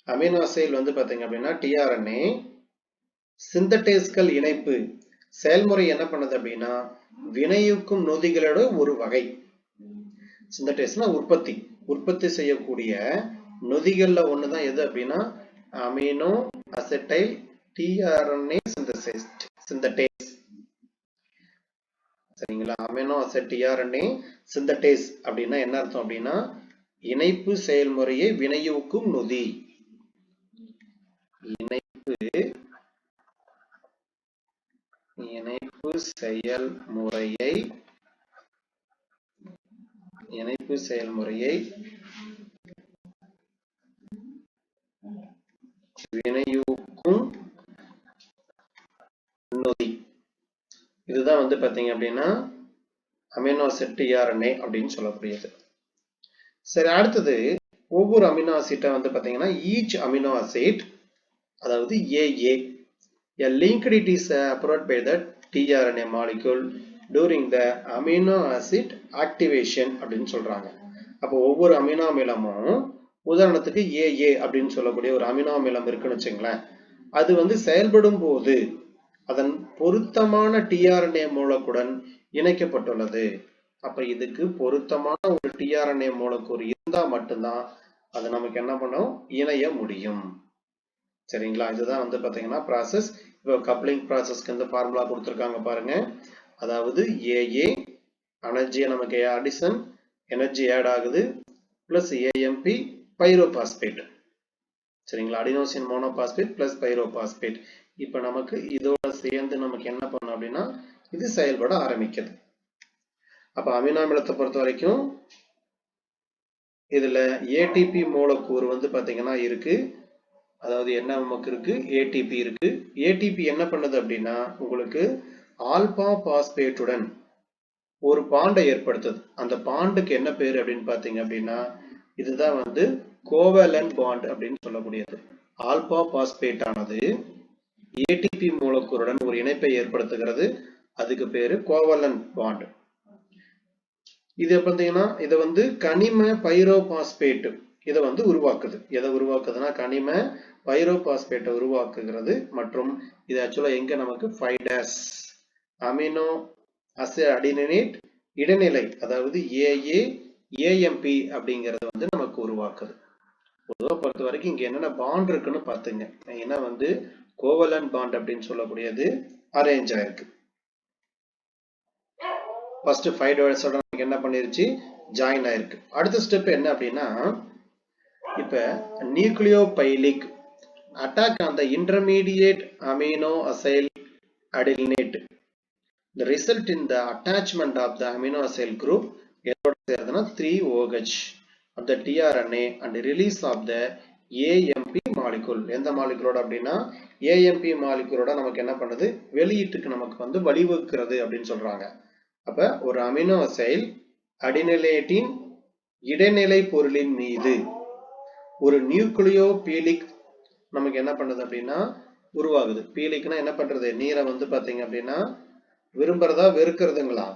அமினோ ஆசிட் வந்து பாத்தீங்க அப்படின்னா tRNA சிந்தடேஸ்கள் இணைப்பு செயல்முறை என்ன பண்ணுது அப்படின்னா வினையூக்கும் நொதிகளோட ஒரு வகை. சிந்தடேஸ்னா உற்பத்தி செய்யக்கூடிய நொதிகள்ல ஒண்ணுதான் எது அப்படின்னா அமினோ அசெட்டைல் tRNA சிந்தடேஸ், சரிங்களா? அமினோ அசெட் tRNA சிந்தடேஸ் அப்படின்னா என்ன அர்த்தம் அப்படின்னா இணைப்பு செயல்முறையை வினையூக்கும் நொதி. இணைப்பு செயல்முறையை வினையூக்கும் நொதி. இதுதான் வந்து பாத்தீங்க அப்படின்னா அமினோ அசிட் tRNA அப்படின்னு சொல்லக்கூடியது. சரி, அடுத்தது ஒவ்வொரு அமினோ ஆசிட்டை வந்து பாத்தீங்கன்னா ஈச் அமினோ ஆசிட், அதாவது AA, a linked it is approached by the tRNA molecule during the amino acid activation அப்படின்னு சொல்றாங்க. அப்போ ஒவ்வொரு அமினோ அமிலமும் உதாரணத்துக்கு AA அப்படின்னு சொல்லக்கூடிய ஒரு அமினோ அமிலம் இருக்குன்னு வச்சுங்களேன், அது வந்து செயல்படும் போது அதன் பொருத்தமான tRNA மூலக்குடன் இணைக்கப்பட்டுள்ளது. அப்ப இதுக்கு பொருத்தமான ஒரு tRNA மூலக்கூறு இருந்தா மட்டும்தான் அது நமக்கு என்ன பண்ணும், இணைய முடியும், சரிங்களா? இதுதான் வந்து பாத்தீங்கன்னா ப்ராசஸ். இப்போ கப்ளிங் ப்ராசஸ்க்கு இந்த ஃபார்முலா கொடுத்துருக்காங்க பாருங்க. அதாவது AA எனர்ஜி நமக்கு அடிஷன் எனர்ஜி ஆட் ஆகுது பிளஸ் AMP பைரோபாஸ்பேட், சரிங்களா? Adenosine monophosphate plus pyrophosphate. இப்ப நமக்கு இதோட சேர்ந்து நமக்கு என்ன பண்ணும் அப்படின்னா இது செயல்பட ஆரம்பிக்குது. அப்ப அமினோ அமிலத்தை பொறுத்த வரைக்கும் இதுல ATP மூலக்கூறு வந்து பாத்தீங்கன்னா இருக்கு. அதாவது என்ன நமக்கு இருக்கு, ATP இருக்கு. ATP என்ன பண்ணுது அப்படின்னா உங்களுக்கு ஆல்பா பாஸ்பேட்டுடன் ஒரு பாண்டை ஏற்படுத்துது. அந்த பாண்டுக்கு என்ன பேரு அப்படின்னு பாத்தீங்க அப்படின்னா இதுதான் வந்து கோவலன்ட் பாண்ட் அப்படின்னு சொல்லக்கூடியது. ஆல்பா பாஸ்பேட் ஆனது ATP மூலக்கூறுடன் ஒரு இணைப்பை ஏற்படுத்துகிறது. அதுக்கு பேரு கோவலன்ட் பாண்ட். இது பார்த்தீங்கன்னா இதை வந்து கனிம பைரோபாஸ்பேட் இதை வந்து உருவாக்குது. எதை உருவாக்குதுன்னா கனிம பைரோபாஸ்பேட்டை உருவாக்குகிறது. மற்றும் இது ஆக்சுவலா எங்க நமக்கு 5' அமினோ அடினினேட் இடைநிலை, அதாவது AA AMP அப்படிங்கறது வந்து நமக்கு உருவாக்குது. பொதுவாக பொறுத்த வரைக்கும் இங்க என்னென்ன பாண்ட் இருக்குன்னு பாத்துங்க. ஏன்னா வந்து கோவலன்ட் பாண்ட் அப்படின்னு சொல்லக்கூடியது அரேஞ்ச் ஆயிருக்கு. ஃபர்ஸ்ட் 5 டோர்ஸோட நமக்கு என்ன பண்ணிருச்சு, ஜாயின் ஆயிருக்கு. அடுத்த ஸ்டெப் என்ன அப்படின்னா, இப்ப nucleophilic attack on the intermediate amino acyl adenylate. The result in the attachment of the amino acyl group எதோட சேருதுன்னா 3OH of the tRNA and release of the AMP molecule. எந்த மாலிகுலோட அப்படின்னா AMP மாலிகுலோட நமக்கு என்ன பண்ணுது, வெளியீட்டுக்கு நமக்கு வந்து வழிவகுக்கிறது அப்படின்னு சொல்றாங்க. அப்ப ஒரு அமினோ அசைல் அடினிலேட்டின் இடைநிலை பொருளின் மீது ஒரு நியூக்ளியோபீலிக் நமக்கு என்ன பண்ணுது அப்படின்னா உருவாகுது. பீலிக்னா என்ன பண்றது, நீரை வந்து பாத்தீங்க அப்படின்னா விரும்புறதா வெறுக்கிறதுங்களா?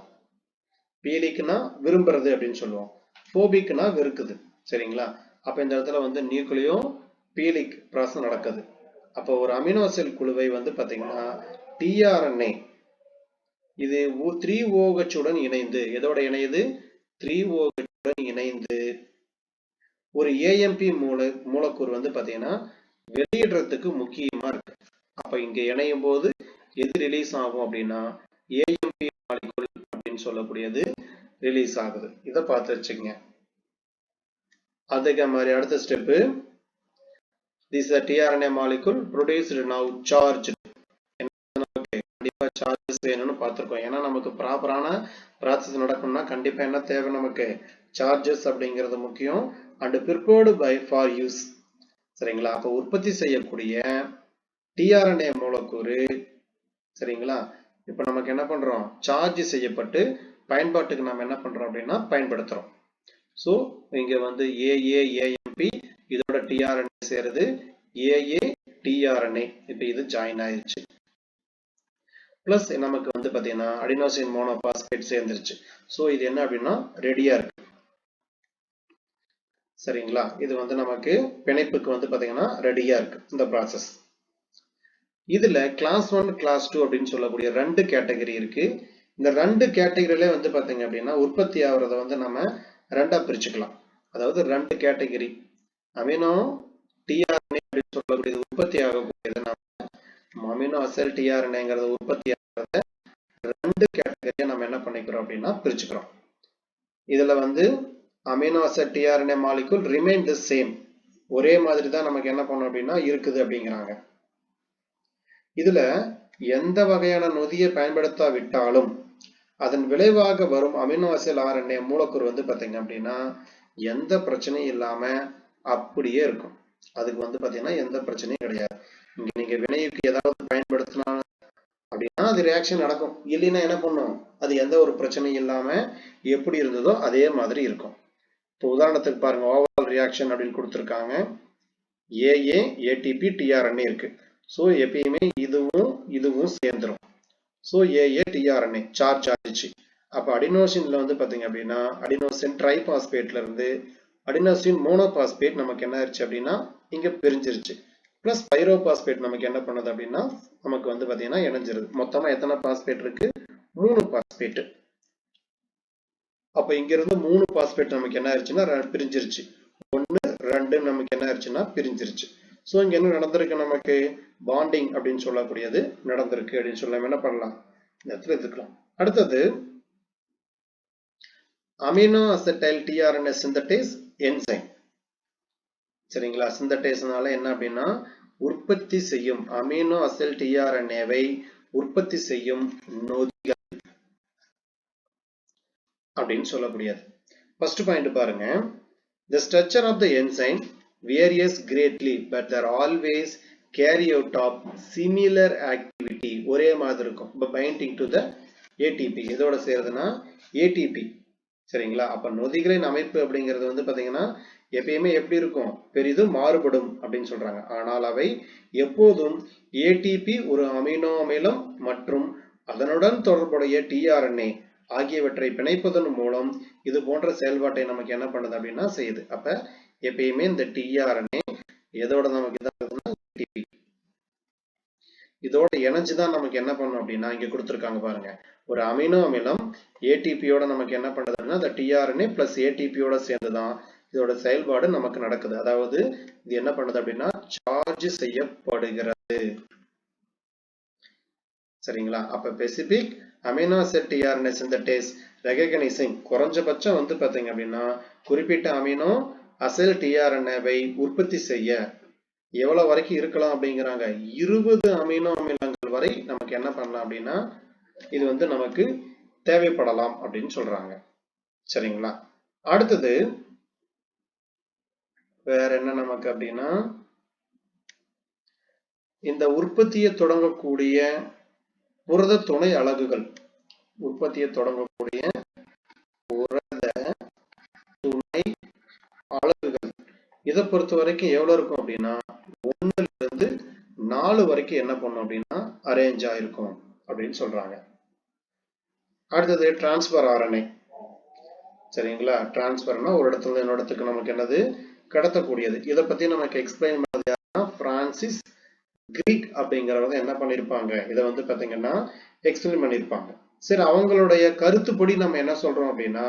பீலிக்னா விரும்புறது அப்படின்னு சொல்லுவோம், போபிக்னா வெறுக்குது. சரிங்களா? அப்ப இந்த இடத்துல வந்து நியூக்ளியோ பீலிக் ப்ராசஸ் நடக்குது. அப்போ ஒரு அமினோ அசைல் குழுவை வந்து பாத்தீங்கன்னா tRNA இது 3OH உடன் இணைந்து, எதோட இணையுது, 3OH உடன் இணைந்து ஒரு AMP மூலக்கூறு வந்து பாத்தீங்கன்னா வெளியிடுறதுக்கு முக்கியமா இருக்கு. அப்ப இங்க இணையும் போது எது ரிலீஸ் ஆகும் அப்படின்னா AMP மாலிகுல் அப்படின்னு சொல்லக்கூடியது ரிலீஸ் ஆகுது. இதை பார்த்து வச்சுக்கங்க. அதுக்கு மாதிரி அடுத்த step, this tRNA molecule produced now charged. கண்டிப்பா சார்ஜஸ் வேணும்னு பார்த்திருக்கோம். ஏன்னா நமக்கு ப்ராப்பரான ப்ராசஸ் நடக்கணும்னா கண்டிப்பா என்ன தேவை, நமக்கு சார்ஜஸ் அப்படிங்கிறது முக்கியம். And prepared by for use. சரிங்களா? அப்ப உற்பத்தி செய்யக்கூடிய tRNA மூலக்கூறு, சரிங்களா, இப்ப நமக்கு என்ன பண்றோம், சார்ஜ் செய்யப்பட்டு பயன்பாட்டுக்கு நம்ம என்ன பண்றோம் அப்படின்னா பயன்படுத்துறோம். சோ இங்க வந்து AAAMP இதோட tRNA சேருது, AA tRNA இப்ப இது ஜாயின் ஆயிருச்சு. பிளஸ் நமக்கு வந்து பாத்தீங்கன்னா அடினோசின் மோனோபாஸ்பேட் சேர்ந்துருச்சு. சோ இது என்ன அப்படின்னா ரெடியா இருக்கு. சரிங்களா? இது வந்து நமக்கு பிணைப்புக்கு வந்து பாத்தீங்கன்னா ரெடியா இருக்கு இந்த ப்ராசஸ். இதுல கிளாஸ் 1 கிளாஸ் 2 அப்படின்னு சொல்லக்கூடிய 2 கேட்டகரி இருக்கு. இந்த 2 கேட்டகரியில வந்து பாத்தீங்க அப்படின்னா உற்பத்தி ஆகுறத வந்து நம்ம ரெண்டா பிரிச்சுக்கலாம். அதாவது 2 கேட்டகரி அமினோ tRNA அப்படின்னு சொல்லக்கூடியது உற்பத்தி ஆகக்கூடியது, நம்ம அமினோ அசைல் tRNAங்கிறது உற்பத்தி ஆகிறத 2 கேட்டகரியா நம்ம என்ன பண்ணிக்கிறோம் அப்படின்னா பிரிச்சுக்கிறோம். இதுல வந்து amino acyl tRNA molecule remain the same, ஒரே மாதிரி தான் நமக்கு என்ன பண்ணணும் அப்படின்னா இருக்குது அப்படிங்கிறாங்க. இதுல எந்த வகையான நொதியை பயன்படுத்தாவிட்டாலும் அதன் விளைவாக வரும் அமினோ அசைல் RNA மூலக்கூறு வந்து பாத்தீங்க அப்படின்னா எந்த பிரச்சனையும் இல்லாம அப்படியே இருக்கும். அதுக்கு வந்து பாத்தீங்கன்னா எந்த பிரச்சனையும் கிடையாது. இங்க நீங்க வினைக்கு ஏதாவது பயன்படுத்தினா அப்படின்னா அது ரியாக்ஷன் நடக்கும், இல்லைன்னா என்ன பண்ணும், அது எந்த ஒரு பிரச்சனையும் இல்லாம எப்படி இருந்ததோ அதே மாதிரி இருக்கும். இப்போ உதாரணத்துக்கு பாருங்க, ஓவரால் ரியாக்ஷன் அப்படின்னு கொடுத்துருக்காங்க, AA ATP tRNA இருக்கு. சோ எப்பயுமே இதுவும் சேர்ந்துரும். சோ AA tRNA சார்ஜ் ஆயிடுச்சு. அப்ப அடினோசின்ல வந்து பாத்தீங்க அப்படின்னா அடினோசின் ட்ரைபாஸ்பேட்ல இருந்து அடினோசின் மோனோபாஸ்பேட் நமக்கு என்ன ஆயிடுச்சு அப்படின்னா இங்க பிரிஞ்சிருச்சு. பிளஸ் பைரோபாஸ்பேட் நமக்கு என்ன பண்ணுது அப்படின்னா நமக்கு வந்து பாத்தீங்கன்னா இணைஞ்சிருது. மொத்தமா எத்தனை பாஸ்பேட் இருக்கு, 3 பாஸ்பேட். அப்ப இங்க இருந்து 3 பாஸ்பேட் நமக்கு என்ன ஆயிடுச்சுன்னா பிரிஞ்சிருச்சு. 1 2 நமக்கு என்ன ஆயிடுச்சுன்னா பிரிஞ்சிருச்சு. சோ இங்க என்ன நடந்திருக்கு, நமக்கு பாண்டிங் அப்படின்னு சொல்லக்கூடியது நடந்திருக்கு அப்படின்னு சொல்ல என்ன பண்ணலாம், இந்த இடத்துல எடுத்துக்கலாம். அடுத்தது அமினோ அசெடைல் tRNA சிந்தேஸ் என்சைம். சரிங்களா? சிந்தேஸ்னால என்ன அப்படின்னா உற்பத்தி செய்யும் அமினோ அசெல் tRNAவை உற்பத்தி செய்யும் நொதிகள் அப்படின்னு சொல்லக்கூடியது. ஃபர்ஸ்ட் பாயிண்ட் பாருங்க, the structure of the enzyme varies greatly but they are always carry out of similar activity. ஒரே மாதிரி இருக்கும். binding to the ATP எதோட சேருதுன்னா ATP. சரிங்களா? அப்ப நொதிகளின் அமைப்பு அப்படிங்கிறது வந்து பாத்தீங்கன்னா எப்பயுமே எப்படி இருக்கும், பெரிதும் மாறுபடும் அப்படின்னு சொல்றாங்க. ஆனால் அவை எப்போதும் ATP ஒரு அமினோ அமிலம் மற்றும் அதனுடன் தொடர்புடைய tRNA ஆகியவற்றை பிணைப்பதன் மூலம் இது போன்ற செயல்பாட்டை நமக்கு என்ன பண்ணுது அப்படின்னா செய்யுது. அப்ப எப்பயுமே இந்த டிஆர்என்ஏ எதோட நமக்கு இதாகுதுன்னா ஏடிபி இதோட இணைஞ்சுதான் நமக்கு என்ன பண்ணும் அப்படின்னா இங்க கொடுத்துருக்காங்க பாருங்க, ஒரு அமினோ அமிலம் ஏடிபியோட நமக்கு என்ன பண்ணுது அப்படின்னா இந்த டிஆர்என்ஏ பிளஸ் ஏடிபியோட சேர்ந்துதான் இதோட செயல்பாடு நமக்கு நடக்குது. அதாவது இது என்ன பண்ணுது அப்படின்னா சார்ஜ் செய்யப்படுகிறது. சரிங்களா? அப்ப specific amino acid tRNA synthase recognising குறைஞ்சபட்சம் வந்து பாத்தீங்க அப்படின்னா குறிப்பிட்ட அமினோ அசைல் டிஆர்என்ஏவை உற்பத்தி செய்ய எவ்வளவு வரைக்கும் இருக்கலாம் அப்படிங்கிறாங்க, 20 அமினோ அமிலங்கள் வரை நமக்கு என்ன பண்ணலாம் அப்படின்னா இது வந்து நமக்கு தேவைப்படலாம் அப்படின்னு சொல்றாங்க. சரிங்களா? அடுத்தது வேற என்ன நமக்கு அப்படின்னா இந்த உற்பத்தியை தொடங்கக்கூடிய புரத துணை அலகுகள், உற்பத்தியை தொடங்கக்கூடிய புரத துணை அலகுகள் இதை பொறுத்த வரைக்கும் எவ்வளவு இருக்கும் அப்படின்னா 1ல இருந்து 4 வரைக்கும் என்ன பண்ணும் அப்படின்னா அரேஞ்ச் ஆயிருக்கும் அப்படின்னு சொல்றாங்க. அடுத்தது டிரான்ஸ்பர் ஆர்என்ஏ. சரிங்களா? டிரான்ஸ்பர்னா ஒரு இடத்துல இருந்து இன்னொரு இடத்துக்கு நமக்கு என்னது கடத்தக்கூடியது. இதை பத்தி நமக்கு எக்ஸ்பிளைன் பண்ணது யாருன்னா பிரான்சிஸ் கிரீக் அப்படிங்கிறவங்க என்ன பண்ணிருப்பாங்க, இதை வந்து பாத்தீங்கன்னா எக்ஸ்பிளைன் பண்ணிருப்பாங்க. சரி, அவங்களுடைய கருத்துப்படி நம்ம என்ன சொல்றோம் அப்படின்னா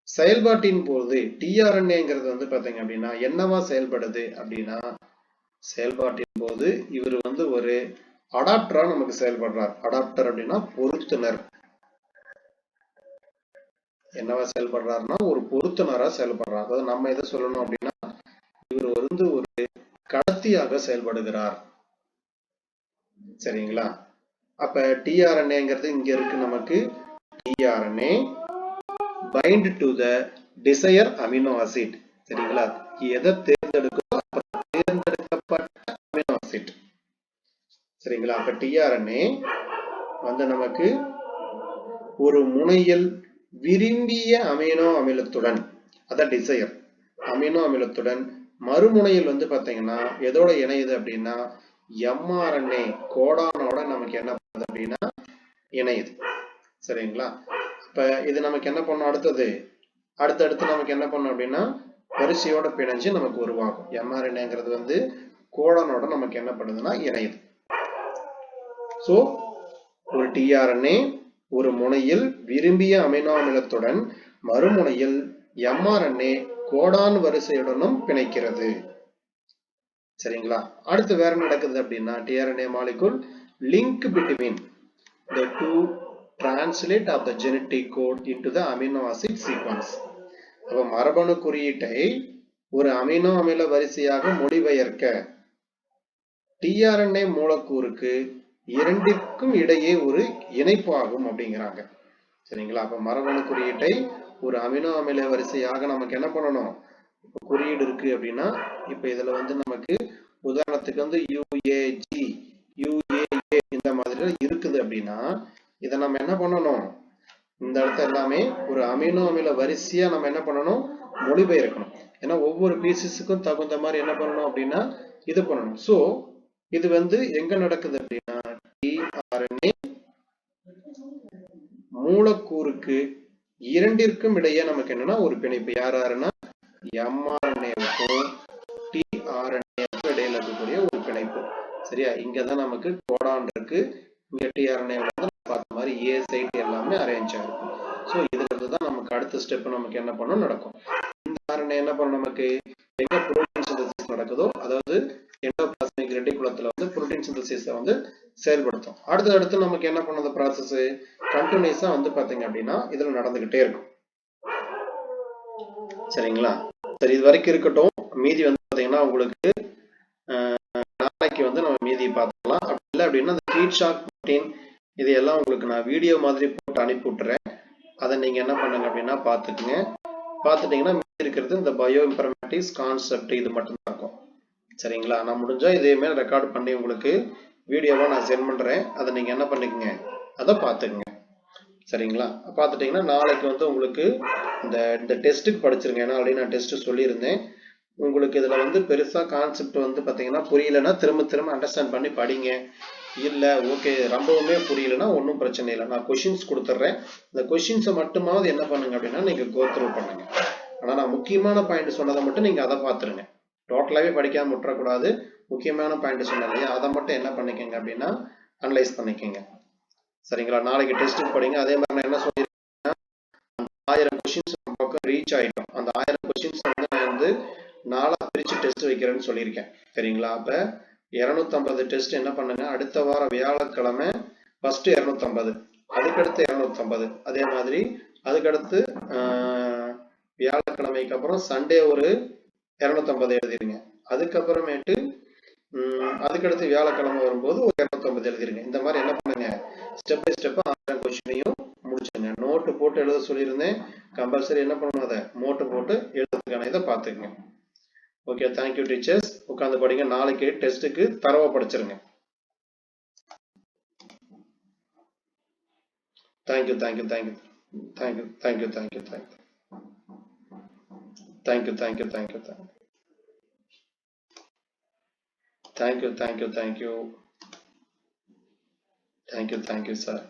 செயல்பாட்டின் போது டிஆர்என்ஏங்கிறது வந்து பாத்தீங்க அப்படின்னா என்னவா செயல்படுது அப்படின்னா செயல்பாட்டின் போது இவர் வந்து ஒரு அடாப்டரா நமக்கு செயல்படுறார். அடாப்டர் அப்படின்னா பொருத்துனர். என்னவா செயல்படுறாருன்னா ஒரு பொருத்துனரா செயல்படுறார். அதாவது நம்ம எதை சொல்லணும் அப்படின்னா இவர் வந்து ஒரு கடத்தியாக செயல்படுகிறார். சரிங்களா? அப்ப டிஆர்என்ஏங்கிறது இங்க இருக்கு நமக்கு tRNA bind to the desired amino acid. சரிங்களா? எதை தேர்ந்தெடுக்கோ தேர்ந்தெடுக்கப்பட்ட அமினோ ஆசிட். சரிங்களா? அப்ப டிஆர்என்ஏ வந்து நமக்கு ஒரு முனையில் விரும்பிய அமினோ அமிலத்துடன், அதான் டிசையர் அமினோ அமிலத்துடன் மறுமுனையில் வந்து பாத்தீங்கன்னா எதோட இணையுது அப்படின்னா எம்ஆர்என்ஏ கோடானோட நமக்கு என்ன பண்ணுது அப்படின்னா இணையுது. சரிங்களா? இப்ப இது நமக்கு என்ன பண்ணும், அடுத்தடுத்து நமக்கு என்ன பண்ணும் அப்படின்னா வரிசையோட பிணைஞ்சு நமக்கு உருவாகும். எம்ஆர்என்ஏங்கிறது வந்து கோடானோட நமக்கு என்ன பண்ணுதுன்னா இணையுது. சோ ஒரு டிஆர்என்ஏ ஒரு முனையில் விரும்பிய அமினோ அமிலத்துடன் மறுமுனையில் எம்ஆர்என்ஏ கோடான் வரிசையுடனும் பிணைக்கிறது. சரிங்களா? அடுத்து வேற நடக்குது அப்படின்னா tRNA molecule link between the two translate of the genetic code into the amino acid sequence. அப்ப மரபணு குறியீட்டை ஒரு அமினோ அமில வரிசையாக மொழிபெயர்க்க டிஆர்என்ஏ மூலக்கூறுக்கு இரண்டிற்கும் இடையே ஒரு இணைப்பு ஆகும் அப்படிங்கிறாங்க. சரிங்களா? அப்ப மரபணு குறியீட்டை ஒரு அமினோ அமில வரிசையாக நமக்கு என்ன பண்ணணும், குறியீடு இருக்கு அப்படின்னா இப்ப இதுல வந்து நமக்கு உதாரணத்துக்கு வந்து யுஏஜி யுஏஏ இந்த மாதிரி இருக்குது அப்படின்னா இதை நம்ம என்ன பண்ணணும், இந்த இடத்துல எல்லாமே ஒரு அமினோ அமில வரிசையா நம்ம என்ன பண்ணணும் மொழிபெயர்க்கணும். ஏன்னா ஒவ்வொரு பீசஸுக்கும் தகுந்த மாதிரி என்ன பண்ணணும் அப்படின்னா இது பண்ணணும். சோ இது வந்து எங்க நடக்குது அப்படின்னா டிஆர்என்ஏ மூலக்கூறுக்கு இரண்டிற்கும் இடையே நமக்கு என்னன்னா ஒரு பிணைப்பு, யாருன்னா எம்ஆர்என்ஏவுக்கும் டிஆர்என்ஏவுக்கும் இடையில இருக்கக்கூடிய ஒரு பிணைப்பு. சரியா? இங்கதான் நமக்கு கோடான் இருக்கு, இங்க டிஆர்என்ஏ வந்து பார்த்த மாதிரி ஏ சைட் எல்லாமே அரேஞ்ச் ஆயிருக்கும். சோ இதுல இருந்துதான் நமக்கு அடுத்த ஸ்டெப் நமக்கு என்ன பண்ணும் நடக்கும். இந்த ஆர்என்ஏ என்ன பண்ணும், நமக்கு எங்க புரோட்டீன் சிந்தசிஸ் நடக்குதோ, அதாவது எண்டோபிளாஸ்மிக் ரெட்டிகுலத்துல வந்து புரோட்டீன் சிந்தசிஸை வந்து செயல்படுத்தும். அடுத்து நமக்கு என்ன பண்ண ப்ராசஸ் கண்டினியூஸா வந்து பாத்தீங்க அப்படின்னா இதுல நடந்துகிட்டே இருக்கும். சரிங்களா? சரி, இது வரைக்கும் இருக்கட்டும். மீதி வந்து பாத்தீங்கன்னா உங்களுக்கு நாளைக்கு வந்து நம்ம மீதி பார்த்துக்கலாம். அப்படி இல்லை அப்படின்னா அந்த ஹீட் ஷாக் புரோட்டீன் இதையெல்லாம் உங்களுக்கு நான் வீடியோ மாதிரி போட்டு அனுப்பி விட்டுறேன். அதை நீங்க என்ன பண்ணுங்க அப்படின்னா பார்த்துக்குங்க. பார்த்துட்டீங்கன்னா மீதி இருக்கிறது இந்த பயோ இன்ஃபர்மேட்டிக்ஸ் கான்செப்ட் இது மட்டும் தான் இருக்கும். சரிங்களா? நான் முடிஞ்சா இதே மாதிரி ரெக்கார்ட் பண்ணி உங்களுக்கு வீடியோவா நான் சென்ட் பண்றேன். அதை நீங்க என்ன பண்ணிக்கங்க, அதை பார்த்துக்குங்க. சரிங்களா? பார்த்துட்டீங்கன்னா நாளைக்கு வந்து உங்களுக்கு இந்த டெஸ்ட்டுக்கு படிச்சிருங்க. ஏன்னா ஆல்ரெடி நான் டெஸ்ட் சொல்லியிருந்தேன். உங்களுக்கு இதுல வந்து பெருசா கான்செப்ட் வந்து பாத்தீங்கன்னா புரியலன்னா திரும்ப அண்டர்ஸ்டாண்ட் பண்ணி படிங்க. இல்லை ஓகே ரொம்பவுமே புரியலன்னா ஒன்றும் பிரச்சனை இல்லை, நான் கொஷின்ஸ் கொடுத்துட்றேன். இந்த கொஷின்ஸை மட்டுமாவது என்ன பண்ணுங்க அப்படின்னா நீங்கள் கோத்ரூ பண்ணுங்க. ஆனால் நான் முக்கியமான பாயிண்ட் சொன்னதை மட்டும் நீங்கள் அதை பார்த்துருங்க. டோட்டலாகவே படிக்காம முட்டக்கூடாது. முக்கியமான பாயிண்ட் சொன்னேன் இல்லையா, அதை மட்டும் என்ன பண்ணிக்கங்க அப்படின்னா அனலைஸ் பண்ணிக்கங்க. சரிங்களா? நாளைக்கு டெஸ்ட்டுக்கு படிங்க. அதே மாதிரி நான் என்ன சொல்லியிருக்கேன்னா 1000 கொஷின்ஸ் நம்ம பக்கம் ரீச் ஆகிட்டோம். அந்த 1000 கொஷின்ஸ் வந்து நான் வந்து 4 பிரித்து டெஸ்ட் வைக்கிறேன்னு சொல்லியிருக்கேன். சரிங்களா? அப்போ 250 டெஸ்ட் என்ன பண்ணுங்க, அடுத்த வாரம் வியாழக்கிழமை ஃபர்ஸ்ட் 250, அதுக்கடுத்து 250, அதே மாதிரி அதுக்கடுத்து வியாழக்கிழமைக்கு அப்புறம் சண்டே ஒரு 250 எழுதிருங்க. அதுக்கப்புறமேட்டு அதுக்கடுத்து வியாழக்கிழமை வரும்போது ஒரு 250 எழுதிருங்க. இந்த மாதிரி என்ன பண்ணுங்க, ஸ்டெப் பை ஸ்டெப்பா 1000 கொஸ்டினையும் முடிச்சுங்க. நோட்டு போட்டு எழுத சொல்லியிருந்தேன். கம்பல்சரி என்ன பண்ணணும், அதை நோட்டு போட்டு எழுதுறதுக்கான இதை பார்த்துக்குங்க. Okay, thank you teachers. உட்காந்து படிங்க. நாளைக்கு டெஸ்ட்டுக்கு தரவா படிச்சிருங்க. Thank you thank you thank you thank you thank you thank you thank you thank you thank you thank you thank you thank you thank you thank you thank you sir.